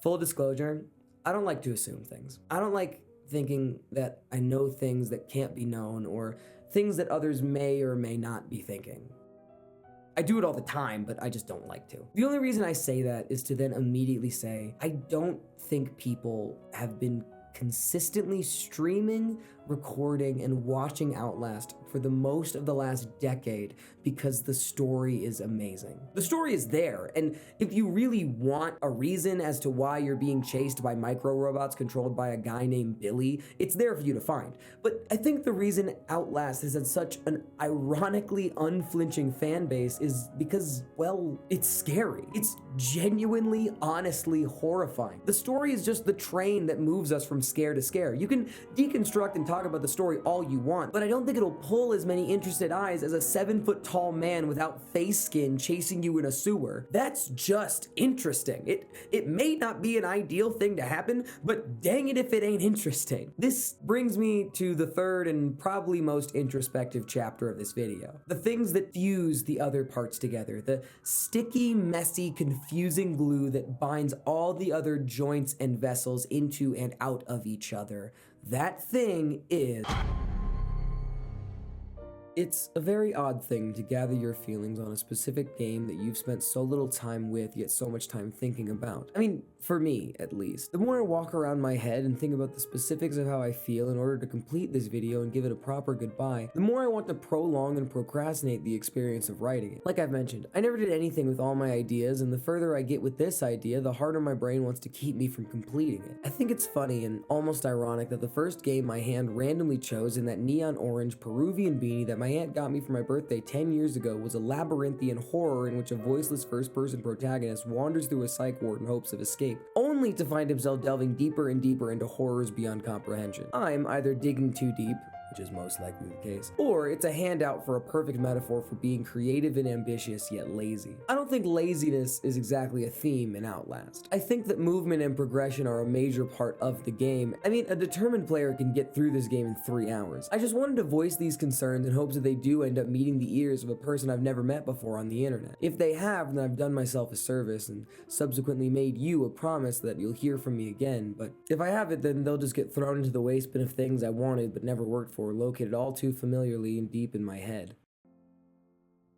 [SPEAKER 2] Full disclosure, I don't like to assume things. I don't like thinking that I know things that can't be known, or things that others may or may not be thinking. I do it all the time, but I just don't like to. The only reason I say that is to then immediately say, I don't think people have been consistently streaming, recording, and watching Outlast for the most of the last decade because the story is amazing. The story is there, and if you really want a reason as to why you're being chased by micro-robots controlled by a guy named Billy, it's there for you to find. But I think the reason Outlast has had such an ironically unflinching fan base is because, well, it's scary. It's genuinely, honestly horrifying. The story is just the train that moves us from scare to scare. You can deconstruct and talk about the story all you want, but I don't think it'll pull as many interested eyes as a 7-foot-tall man without face skin chasing you in a sewer. That's just interesting. It may not be an ideal thing to happen, but dang it if it ain't interesting. This brings me to the third and probably most introspective chapter of this video. The things that fuse the other parts together. The sticky, messy, confusing glue that binds all the other joints and vessels into and out of each other. That thing is... It's a very odd thing to gather your feelings on a specific game that you've spent so little time with, yet so much time thinking about. I mean, for me, at least. The more I walk around my head and think about the specifics of how I feel in order to complete this video and give it a proper goodbye, the more I want to prolong and procrastinate the experience of writing it. Like I've mentioned, I never did anything with all my ideas, and the further I get with this idea, the harder my brain wants to keep me from completing it. I think it's funny and almost ironic that the first game my hand randomly chose in that neon orange Peruvian beanie that my aunt got me for my birthday 10 years ago was a labyrinthian horror in which a voiceless first-person protagonist wanders through a psych ward in hopes of escape, only to find himself delving deeper and deeper into horrors beyond comprehension. I'm either digging too deep, which is most likely the case, or it's a handout for a perfect metaphor for being creative and ambitious yet lazy. I don't think laziness is exactly a theme in Outlast. I think that movement and progression are a major part of the game. I mean, a determined player can get through this game in 3 hours. I just wanted to voice these concerns in hopes that they do end up meeting the ears of a person I've never met before on the internet. If they have, then I've done myself a service and subsequently made you a promise that you'll hear from me again, but if I haven't, then they'll just get thrown into the waste bin of things I wanted but never worked for, located all too familiarly and deep in my head.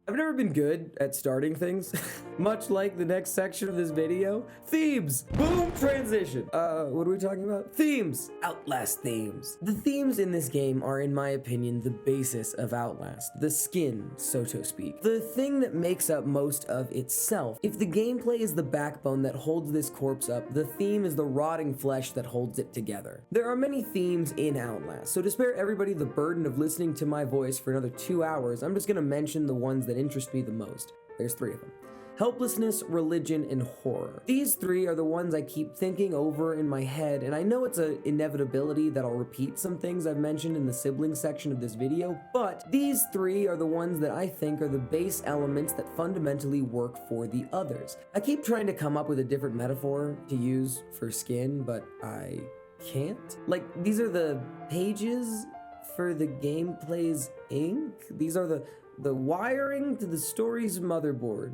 [SPEAKER 2] I've never been good at starting things, much like the next section of this video. Themes! Boom! Transition! What are we talking about? Themes! Outlast themes. The themes in this game are, in my opinion, the basis of Outlast. The skin, so to speak. The thing that makes up most of itself. If the gameplay is the backbone that holds this corpse up, the theme is the rotting flesh that holds it together. There are many themes in Outlast, so to spare everybody the burden of listening to my voice for another 2 hours, I'm just gonna mention the ones that interest me the most. There's 3 of them. Helplessness, religion, and horror. These 3 are the ones I keep thinking over in my head, and I know it's an inevitability that I'll repeat some things I've mentioned in the sibling section of this video, but these 3 are the ones that I think are the base elements that fundamentally work for the others. I keep trying to come up with a different metaphor to use for skin, but I can't. Like, these are the pages for the gameplay's ink? These are the wiring to the story's motherboard.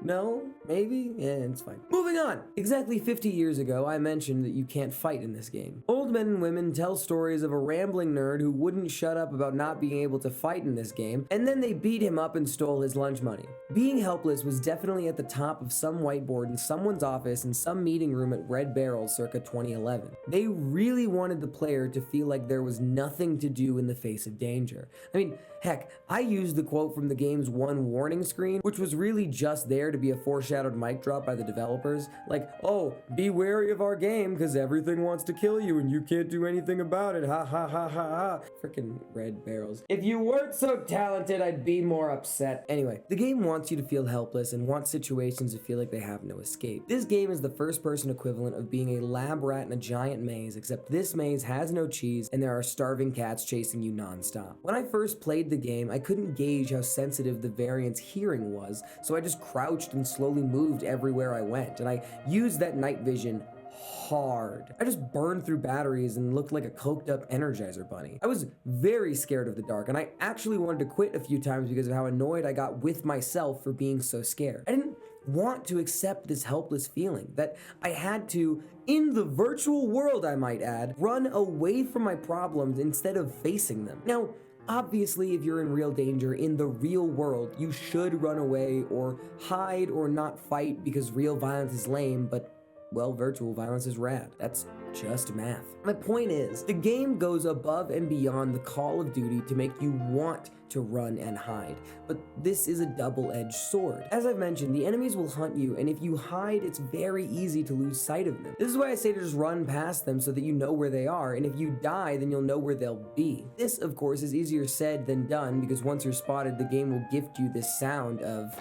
[SPEAKER 2] No? Maybe? Yeah, it's fine. Moving on! Exactly 50 years ago, I mentioned that you can't fight in this game. Old men and women tell stories of a rambling nerd who wouldn't shut up about not being able to fight in this game, and then they beat him up and stole his lunch money. Being helpless was definitely at the top of some whiteboard in someone's office in some meeting room at Red Barrel circa 2011. They really wanted the player to feel like there was nothing to do in the face of danger. I mean, heck, I used the quote from the game's one warning screen, which was really just there to be a foreshadowed mic drop by the developers, like, oh, be wary of our game because everything wants to kill you and you can't do anything about it, ha ha ha ha ha. Frickin' Red Barrels. If you weren't so talented, I'd be more upset. Anyway, the game wants you to feel helpless and wants situations to feel like they have no escape. This game is the first person equivalent of being a lab rat in a giant maze, except this maze has no cheese and there are starving cats chasing you non-stop. When I first played the game, I couldn't gauge how sensitive the variant's hearing was, so I just crouched and slowly moved everywhere I went, and I used that night vision hard. I just burned through batteries and looked like a coked up Energizer bunny. I was very scared of the dark, and I actually wanted to quit a few times because of how annoyed I got with myself for being so scared. I didn't want to accept this helpless feeling, that I had to, in the virtual world I might add, run away from my problems instead of facing them. Now, obviously, if you're in real danger in the real world, you should run away or hide or not fight because real violence is lame, but, well, virtual violence is rad. That's just math. My point is, the game goes above and beyond the Call of Duty to make you want to run and hide, but this is a double-edged sword. As I've mentioned, the enemies will hunt you, and if you hide, it's very easy to lose sight of them. This is why I say to just run past them so that you know where they are, and if you die, then you'll know where they'll be. This, of course, is easier said than done, because once you're spotted, the game will gift you this sound of...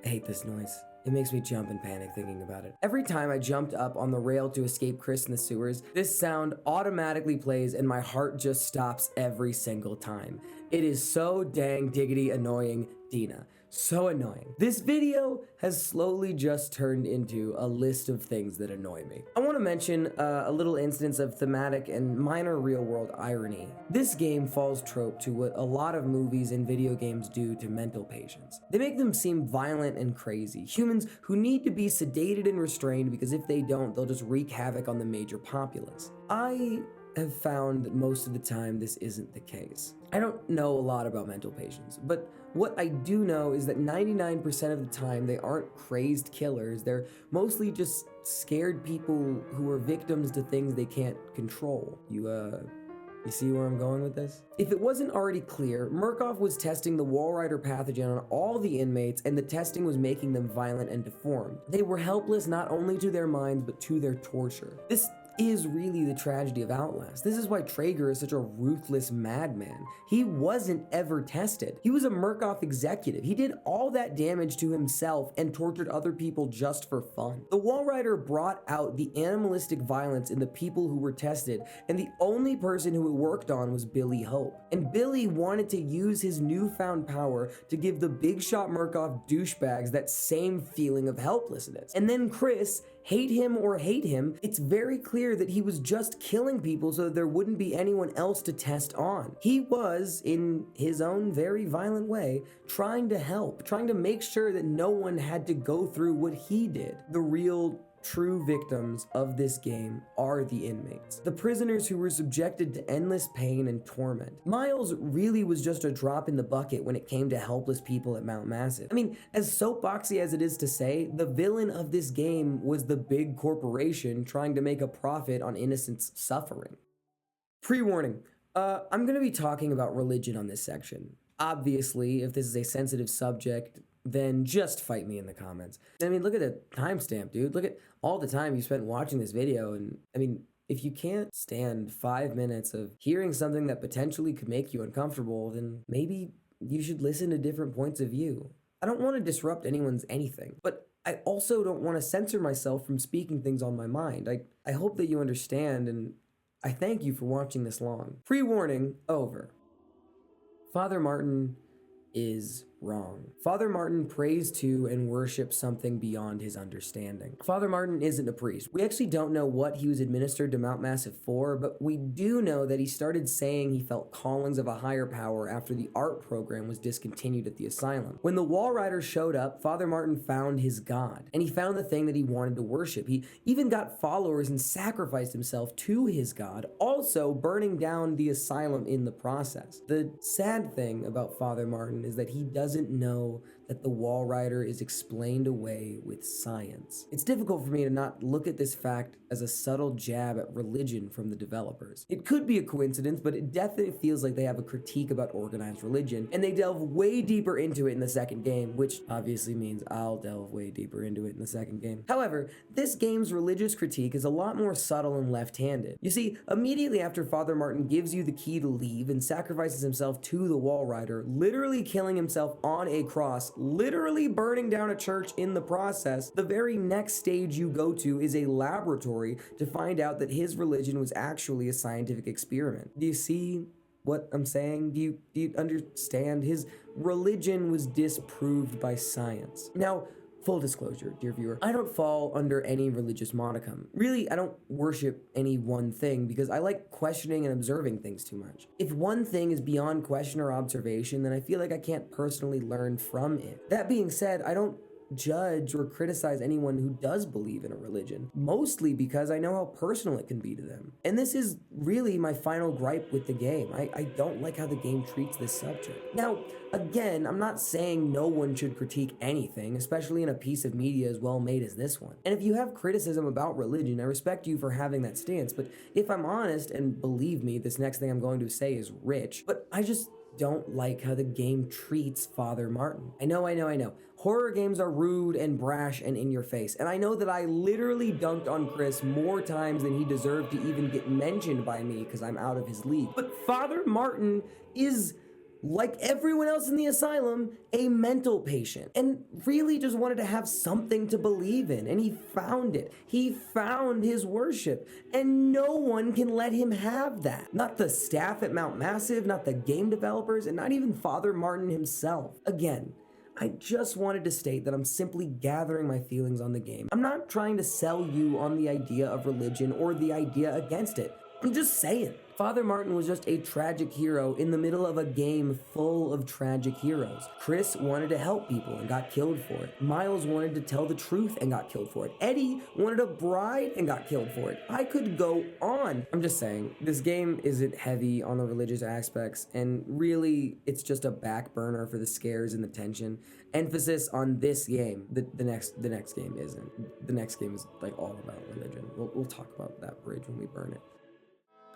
[SPEAKER 2] I hate this noise. It makes me jump and panic thinking about it. Every time I jumped up on the rail to escape Chris in the sewers, this sound automatically plays and my heart just stops every single time. It is so dang diggity annoying, Dina. So annoying. This video has slowly just turned into a list of things that annoy me. I want to mention a little instance of thematic and minor real-world irony. This game falls trope to what a lot of movies and video games do to mental patients. They make them seem violent and crazy, humans who need to be sedated and restrained because if they don't, they'll just wreak havoc on the major populace. I have found that most of the time this isn't the case. I don't know a lot about mental patients, but what I do know is that 99% of the time they aren't crazed killers, they're mostly just scared people who are victims to things they can't control. You see where I'm going with this? If it wasn't already clear, Murkoff was testing the Walrider pathogen on all the inmates, and the testing was making them violent and deformed. They were helpless not only to their minds, but to their torture. This is really the tragedy of Outlast. This is why Traeger is such a ruthless madman. He wasn't ever tested. He was a Murkoff executive. He did all that damage to himself and tortured other people just for fun. The Walrider brought out the animalistic violence in the people who were tested, and the only person who it worked on was Billy Hope. And Billy wanted to use his newfound power to give the big shot Murkoff douchebags that same feeling of helplessness. And then Chris, hate him or hate him, it's very clear that he was just killing people so that there wouldn't be anyone else to test on. He was, in his own very violent way, trying to help, trying to make sure that no one had to go through what he did. The real true victims of this game are the inmates, the prisoners who were subjected to endless pain and torment. Miles really was just a drop in the bucket when it came to helpless people at Mount Massive. I mean, as soapboxy as it is to say, the villain of this game was the big corporation trying to make a profit on innocents suffering. Pre-warning, I'm going to be talking about religion on this section. Obviously, if this is a sensitive subject, then just fight me in the comments. I mean, look at the timestamp, dude. Look at all the time you spent watching this video. And I mean, if you can't stand 5 minutes of hearing something that potentially could make you uncomfortable, then maybe you should listen to different points of view. I don't want to disrupt anyone's anything, but I also don't want to censor myself from speaking things on my mind. I hope that you understand, and I thank you for watching this long. Pre-warning over. Father Martin is wrong. Father Martin prays to and worships something beyond his understanding. Father Martin isn't a priest. We actually don't know what he was administered to Mount Massive for, but we do know that he started saying he felt callings of a higher power after the art program was discontinued at the asylum. When the Wall Riders showed up, Father Martin found his God, and he found the thing that he wanted to worship. He even got followers and sacrificed himself to his God, also burning down the asylum in the process. The sad thing about Father Martin is that he doesn't know that the Wall Rider is explained away with science. It's difficult for me to not look at this fact as a subtle jab at religion from the developers. It could be a coincidence, but it definitely feels like they have a critique about organized religion, and they delve way deeper into it in the second game, which obviously means I'll delve way deeper into it in the second game. However, this game's religious critique is a lot more subtle and left-handed. You see, immediately after Father Martin gives you the key to leave and sacrifices himself to the Wall Rider, literally killing himself on a cross, literally burning down a church in the process, the very next stage you go to is a laboratory to find out that his religion was actually a scientific experiment. Do you see what I'm saying? Do you understand? His religion was disproved by science. Now, full disclosure, dear viewer, I don't fall under any religious modicum. Really, I don't worship any one thing because I like questioning and observing things too much. If one thing is beyond question or observation, then I feel like I can't personally learn from it. That being said, I don't judge or criticize anyone who does believe in a religion, mostly because I know how personal it can be to them. And this is really my final gripe with the game. I don't like how the game treats this subject. Now, again, I'm not saying no one should critique anything, especially in a piece of media as well made as this one. And if you have criticism about religion, I respect you for having that stance, but if I'm honest, and believe me, this next thing I'm going to say is rich, but I just don't like how the game treats Father Martin. I know. Horror games are rude and brash and in your face, and I know that I literally dunked on Chris more times than he deserved to even get mentioned by me because I'm out of his league. But Father Martin is, like everyone else in the asylum, a mental patient, and really just wanted to have something to believe in, and he found it. He found his worship, and no one can let him have that. Not the staff at Mount Massive, not the game developers, and not even Father Martin himself. Again, I just wanted to state that I'm simply gathering my feelings on the game. I'm not trying to sell you on the idea of religion or the idea against it. I'm just saying. Father Martin was just a tragic hero in the middle of a game full of tragic heroes. Chris wanted to help people and got killed for it. Miles wanted to tell the truth and got killed for it. Eddie wanted a bride and got killed for it. I could go on. I'm just saying, this game isn't heavy on the religious aspects, and really, it's just a back burner for the scares and the tension. Emphasis on this game. The next game isn't. The next game is like all about religion. We'll talk about that bridge when we burn it.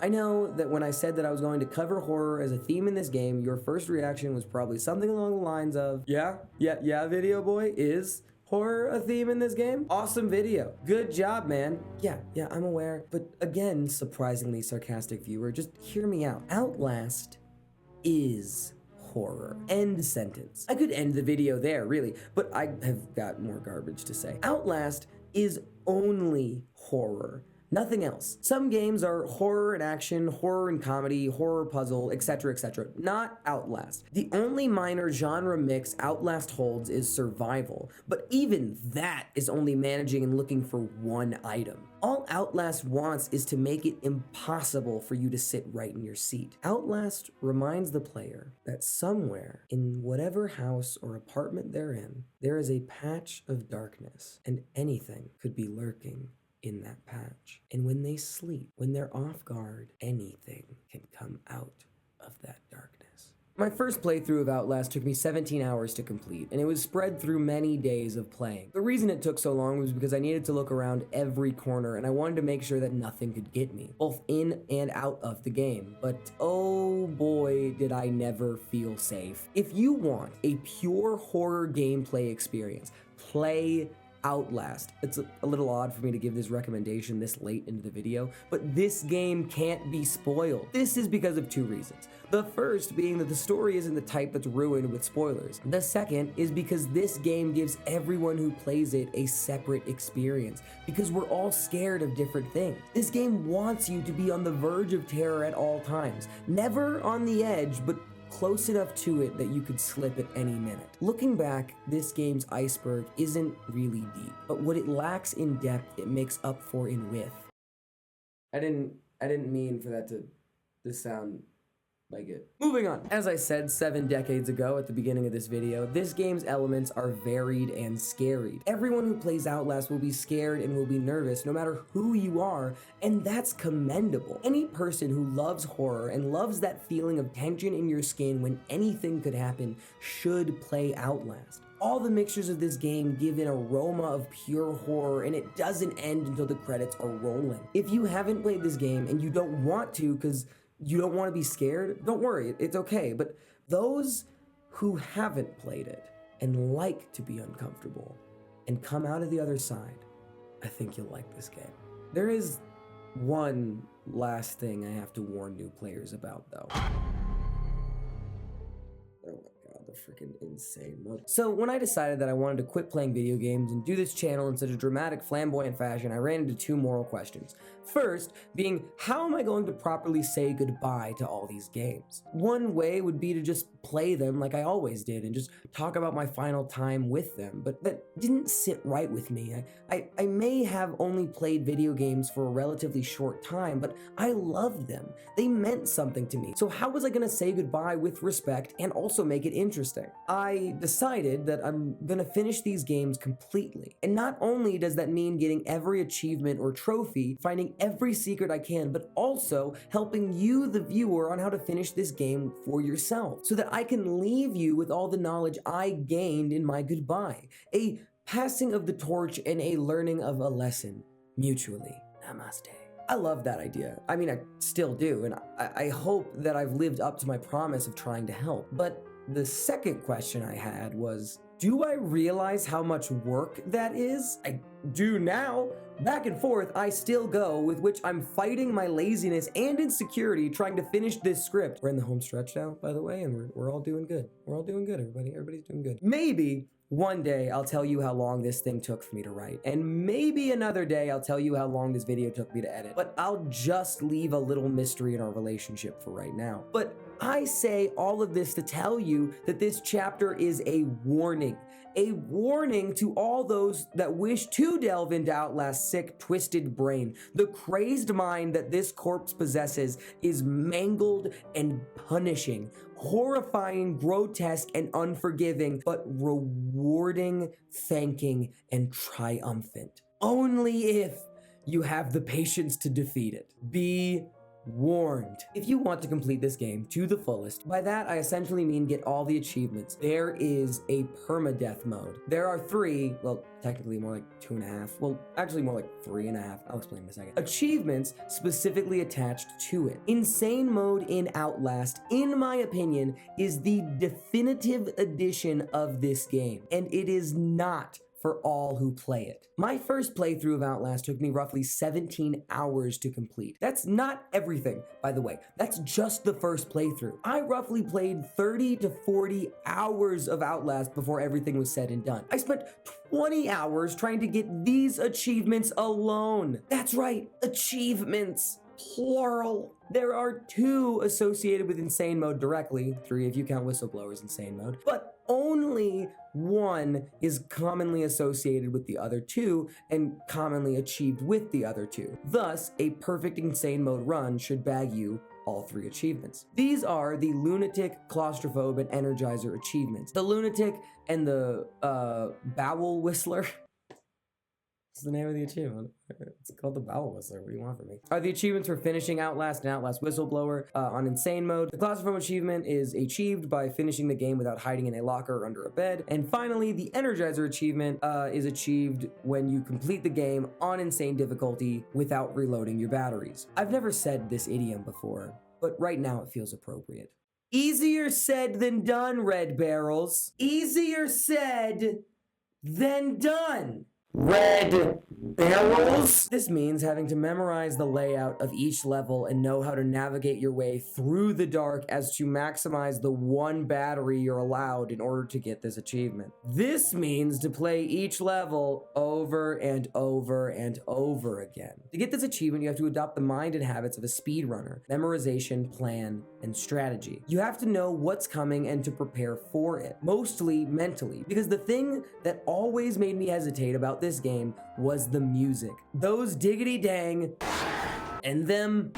[SPEAKER 2] I know that when I said that I was going to cover horror as a theme in this game, your first reaction was probably something along the lines of, yeah, video boy, is horror a theme in this game? Awesome video. Good job, man. Yeah, I'm aware. But again, surprisingly sarcastic viewer, just hear me out. Outlast is horror. End sentence. I could end the video there, really, but I have got more garbage to say. Outlast is only horror. Nothing else. Some games are horror and action, horror and comedy, horror puzzle, etc., etc. Not Outlast. The only minor genre mix Outlast holds is survival, but even that is only managing and looking for one item. All Outlast wants is to make it impossible for you to sit right in your seat. Outlast reminds the player that somewhere in whatever house or apartment they're in, there is a patch of darkness, and anything could be lurking in that patch. And when they sleep, when they're off guard, anything can come out of that darkness. My first playthrough of Outlast took me 17 hours to complete, and it was spread through many days of playing. The reason it took so long was because I needed to look around every corner, and I wanted to make sure that nothing could get me, both in and out of the game. But oh boy, did I never feel safe. If you want a pure horror gameplay experience, play Outlast. It's a little odd for me to give this recommendation this late into the video, but this game can't be spoiled. This is because of two reasons. The first being that the story isn't the type that's ruined with spoilers. The second is because this game gives everyone who plays it a separate experience, because we're all scared of different things. This game wants you to be on the verge of terror at all times. Never on the edge, but close enough to it that you could slip at any minute. Looking back, this game's iceberg isn't really deep, but what it lacks in depth, it makes up for in width. I didn't mean for that to sound like it. Moving on. As I said 7 decades ago at the beginning of this video, this game's elements are varied and scary. Everyone who plays Outlast will be scared and will be nervous no matter who you are, and that's commendable. Any person who loves horror and loves that feeling of tension in your skin when anything could happen should play Outlast. All the mixtures of this game give an aroma of pure horror, and it doesn't end until the credits are rolling. If you haven't played this game and you don't want to because you don't want to be scared, don't worry, it's okay. But those who haven't played it and like to be uncomfortable and come out of the other side, I think you'll like this game. There is one last thing I have to warn new players about, though. Oh my god, the freaking insane mode. So when I decided that I wanted to quit playing video games and do this channel in such a dramatic, flamboyant fashion, I ran into two moral questions. First, being, how am I going to properly say goodbye to all these games? One way would be to just play them like I always did and just talk about my final time with them, but that didn't sit right with me. I may have only played video games for a relatively short time, but I loved them. They meant something to me. So how was I going to say goodbye with respect and also make it interesting? I decided that I'm going to finish these games completely. And not only does that mean getting every achievement or trophy, finding every secret I can, but also helping you, the viewer, on how to finish this game for yourself, so that I can leave you with all the knowledge I gained in my goodbye. A passing of the torch and a learning of a lesson mutually. Namaste. I love that idea. I mean, I still do, and I hope that I've lived up to my promise of trying to help. But the second question I had was, do I realize how much work that is? I do now. Back and forth, I still go, with which I'm fighting my laziness and insecurity trying to finish this script. We're in the home stretch now, by the way, and we're all doing good. We're all doing good, everybody. Everybody's doing good. Maybe one day I'll tell you how long this thing took for me to write, and maybe another day I'll tell you how long this video took me to edit, but I'll just leave a little mystery in our relationship for right now. But I say all of this to tell you that this chapter is a warning to all those that wish to delve into Outlast's sick, twisted brain. The crazed mind that this corpse possesses is mangled and punishing, horrifying, grotesque, and unforgiving, but rewarding, thanking, and triumphant. Only if you have the patience to defeat it. Be warned. If you want to complete this game to the fullest, by that I essentially mean get all the achievements, there is a permadeath mode. There are 3, well, technically more like 2.5, well, actually more like 3.5, I'll explain in a second, achievements specifically attached to it. Insane mode in Outlast, in my opinion, is the definitive edition of this game, and it is not for all who play it. My first playthrough of Outlast took me roughly 17 hours to complete. That's not everything, by the way. That's just the first playthrough. I roughly played 30 to 40 hours of Outlast before everything was said and done. I spent 20 hours trying to get these achievements alone. That's right, achievements. Plural. There are 2 associated with Insane Mode directly, 3 if you count Whistleblower's Insane Mode, but only one is commonly associated with the other two and commonly achieved with the other two. Thus, a perfect insane mode run should bag you all 3 achievements. These are the Lunatic, Claustrophobe, and Energizer achievements. The Lunatic and the Bowel Whistler. What's the name of the achievement? It's called the Bowel Whistler. What do you want from me? Are the achievements for finishing Outlast and Outlast Whistleblower on Insane Mode. The Claustrophobe achievement is achieved by finishing the game without hiding in a locker or under a bed. And finally, the Energizer achievement is achieved when you complete the game on Insane difficulty without reloading your batteries. I've never said this idiom before, but right now it feels appropriate. Easier said than done, Red Barrels. Easier said than done. Red Barrels? This means having to memorize the layout of each level and know how to navigate your way through the dark as to maximize the 1 battery you're allowed in order to get this achievement. This means to play each level over and over and over again. To get this achievement, you have to adopt the mind and habits of a speedrunner: memorization, plan, and strategy. You have to know what's coming and to prepare for it, mostly mentally, because the thing that always made me hesitate about this game was the music. Those diggity dang and them,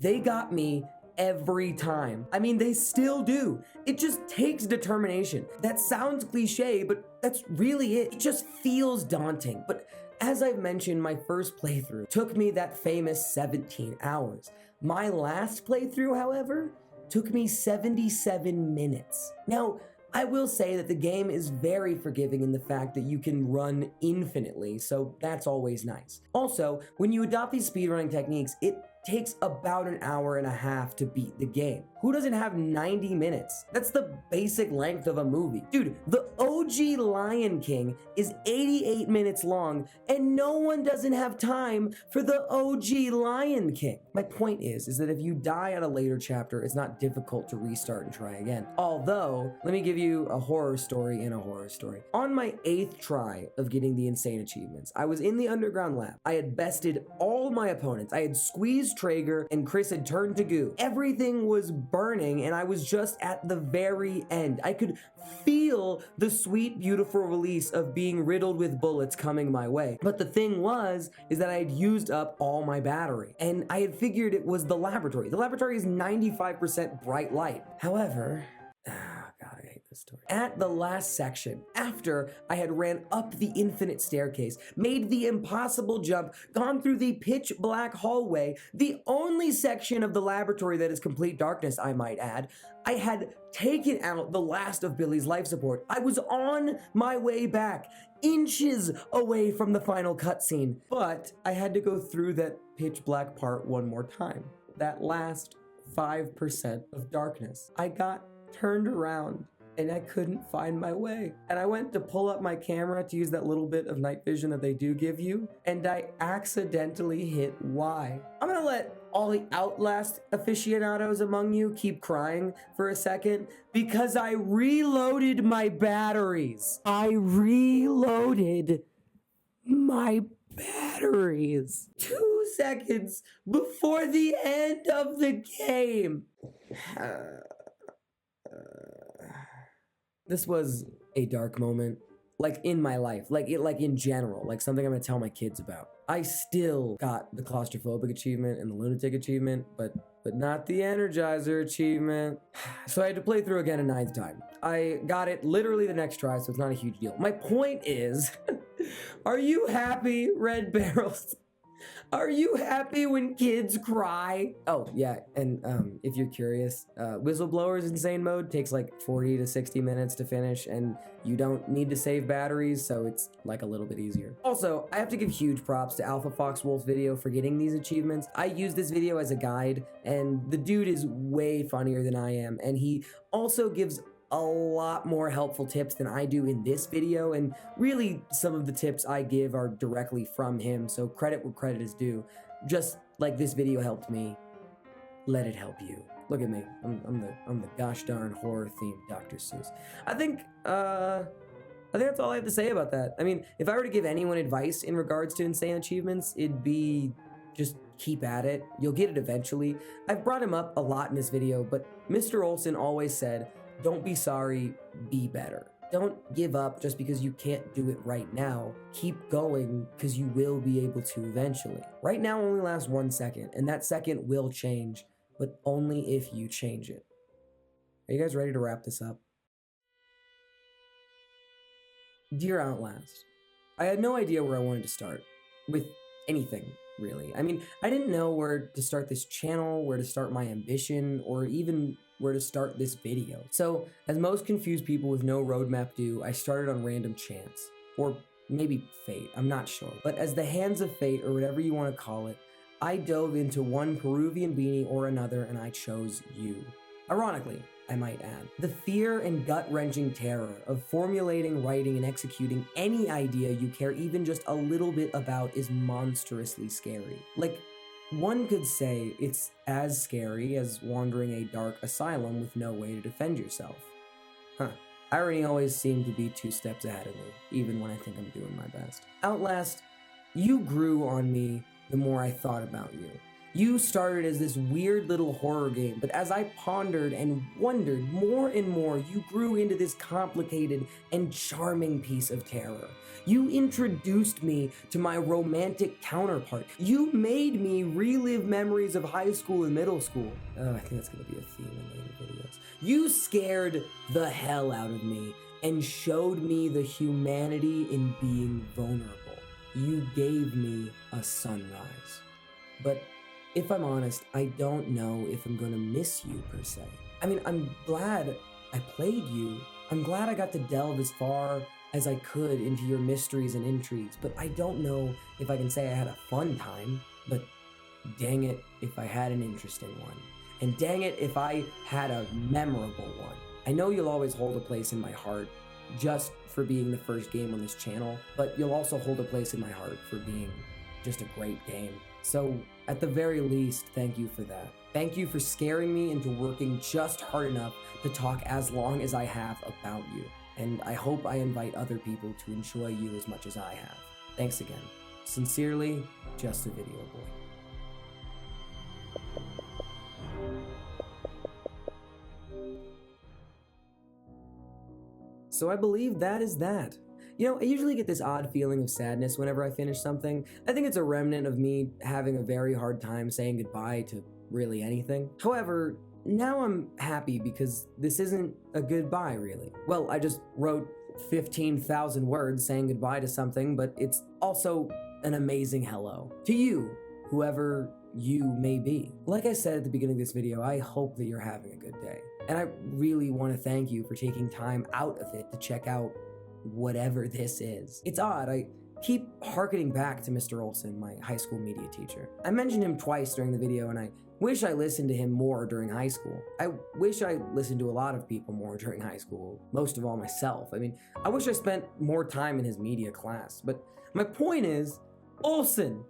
[SPEAKER 2] they got me every time. I mean, they still do. It just takes determination. That sounds cliche, but that's really it. It just feels daunting. But as I've mentioned, my first playthrough took me that famous 17 hours. My last playthrough, however, took me 77 minutes. Now, I will say that the game is very forgiving in the fact that you can run infinitely, so that's always nice. Also, when you adopt these speedrunning techniques, it takes about an hour and a half to beat the game. Who doesn't have 90 minutes? That's the basic length of a movie. Dude, the OG Lion King is 88 minutes long, and no one doesn't have time for the OG Lion King. My point is that if you die at a later chapter, it's not difficult to restart and try again. Although, let me give you a horror story in a horror story. On my 8th try of getting the insane achievements, I was in the underground lab. I had bested all my opponents. I had squeezed Traeger, and Chris had turned to goo. Everything was burning, and I was just at the very end. I could feel the sweet, beautiful release of being riddled with bullets coming my way. But the thing is that I had used up all my battery, and I had figured it was the laboratory. The laboratory is 95% bright light. However, God, I hate this story. At the last section, after I had ran up the infinite staircase, made the impossible jump, gone through the pitch black hallway, the only section of the laboratory that is complete darkness, I might add, I had taken out the last of Billy's life support. I was on my way back, inches away from the final cutscene, but I had to go through that pitch black part one more time. That last 5% of darkness. I got turned around and I couldn't find my way. And I went to pull up my camera to use that little bit of night vision that they do give you, and I accidentally hit Y. I'm gonna let all the Outlast aficionados among you keep crying for a second because I reloaded my batteries. I reloaded my batteries 2 seconds before the end of the game. This was a dark moment, like in my life, like in general, like something I'm gonna tell my kids about. I still got the claustrophobic achievement and the lunatic achievement, but not the Energizer achievement. So I had to play through again a 9th time. I got it literally the next try, so it's not a huge deal. My point is, are you happy, Red Barrels? Are you happy when kids cry? Oh, yeah, and if you're curious, Whistleblower's Insane Mode takes like 40 to 60 minutes to finish, and you don't need to save batteries, so it's like a little bit easier. Also, I have to give huge props to Alpha Fox Wolf's video for getting these achievements. I use this video as a guide, and the dude is way funnier than I am, and he also gives a lot more helpful tips than I do in this video, and really some of the tips I give are directly from him, so credit where credit is due. Just like this video helped me, let it help you. Look at me, I'm the gosh darn horror themed Dr. Seuss. I think that's all I have to say about that. I mean, if I were to give anyone advice in regards to insane achievements, it'd be just keep at it. You'll get it eventually. I've brought him up a lot in this video, but Mr. Olson always said, Don't be sorry, be better. Don't give up just because you can't do it right now. Keep going because you will be able to eventually. Right now only lasts 1 second, and that second will change, but only if you change it. Are you guys ready to wrap this up? Dear Outlast, I had no idea where I wanted to start with anything, really. I mean, I didn't know where to start this channel, where to start my ambition, or even where to start this video. So, as most confused people with no roadmap do, I started on random chance. Or maybe fate, I'm not sure. But as the hands of fate, or whatever you want to call it, I dove into one Peruvian beanie or another, and I chose you. Ironically, I might add. The fear and gut-wrenching terror of formulating, writing, and executing any idea you care even just a little bit about is monstrously scary. Like, one could say it's as scary as wandering a dark asylum with no way to defend yourself. Irony always seemed to be 2 steps ahead of me, even when I think I'm doing my best. Outlast, you grew on me the more I thought about you. You started as this weird little horror game, but as I pondered and wondered more and more, you grew into this complicated and charming piece of terror. You introduced me to my romantic counterpart. You made me relive memories of high school and middle school. I think that's gonna be a theme in later videos. You scared the hell out of me and showed me the humanity in being vulnerable. You gave me a sunrise. But if I'm honest, I don't know if I'm gonna miss you per se. I mean, I'm glad I played you. I'm glad I got to delve as far as I could into your mysteries and intrigues, but I don't know if I can say I had a fun time, but dang it if I had an interesting one. And dang it if I had a memorable one. I know you'll always hold a place in my heart just for being the first game on this channel, but you'll also hold a place in my heart for being just a great game. So, at the very least, thank you for that. Thank you for scaring me into working just hard enough to talk as long as I have about you. And I hope I invite other people to enjoy you as much as I have. Thanks again. Sincerely, Just a Video Boy. So I believe that is that. You know, I usually get this odd feeling of sadness whenever I finish something. I think it's a remnant of me having a very hard time saying goodbye to really anything. However, now I'm happy because this isn't a goodbye, really. Well, I just wrote 15,000 words saying goodbye to something, but it's also an amazing hello to you, whoever you may be. Like I said at the beginning of this video, I hope that you're having a good day. And I really want to thank you for taking time out of it to check out whatever this is. It's odd, I keep harkening back to Mr. Olson, my high school media teacher. I mentioned him twice during the video, and I wish I listened to him more during high school. I wish I listened to a lot of people more during high school, most of all myself. I mean, I wish I spent more time in his media class. But my point is, Olson,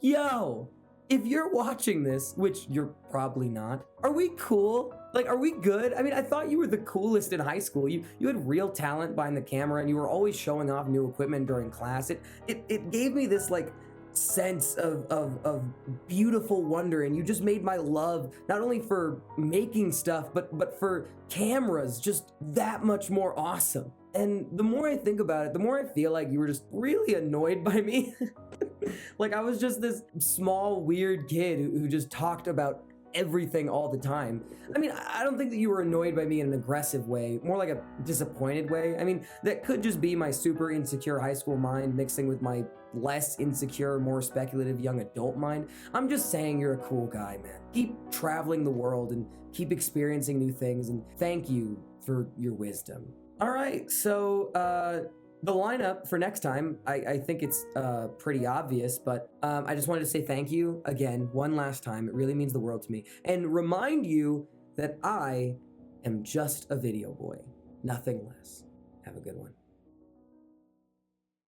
[SPEAKER 2] yo, if you're watching this, which you're probably not, are we cool? Like, are we good? I mean, I thought you were the coolest in high school. You had real talent behind the camera, and you were always showing off new equipment during class. It gave me this, like, sense of beautiful wonder, and you just made my love, not only for making stuff, but for cameras, just that much more awesome. And the more I think about it, the more I feel like you were just really annoyed by me. Like, I was just this small, weird kid who just talked about everything all the time. I mean, I don't think that you were annoyed by me in an aggressive way, more like a disappointed way. I mean, that could just be my super insecure high school mind mixing with my less insecure, more speculative young adult mind. I'm just saying you're a cool guy, man. Keep traveling the world and keep experiencing new things, and thank you for your wisdom. All right, so the lineup for next time, I think it's pretty obvious, but I just wanted to say thank you again, one last time. It really means the world to me. And remind you that I am just a video boy, nothing less. Have a good one.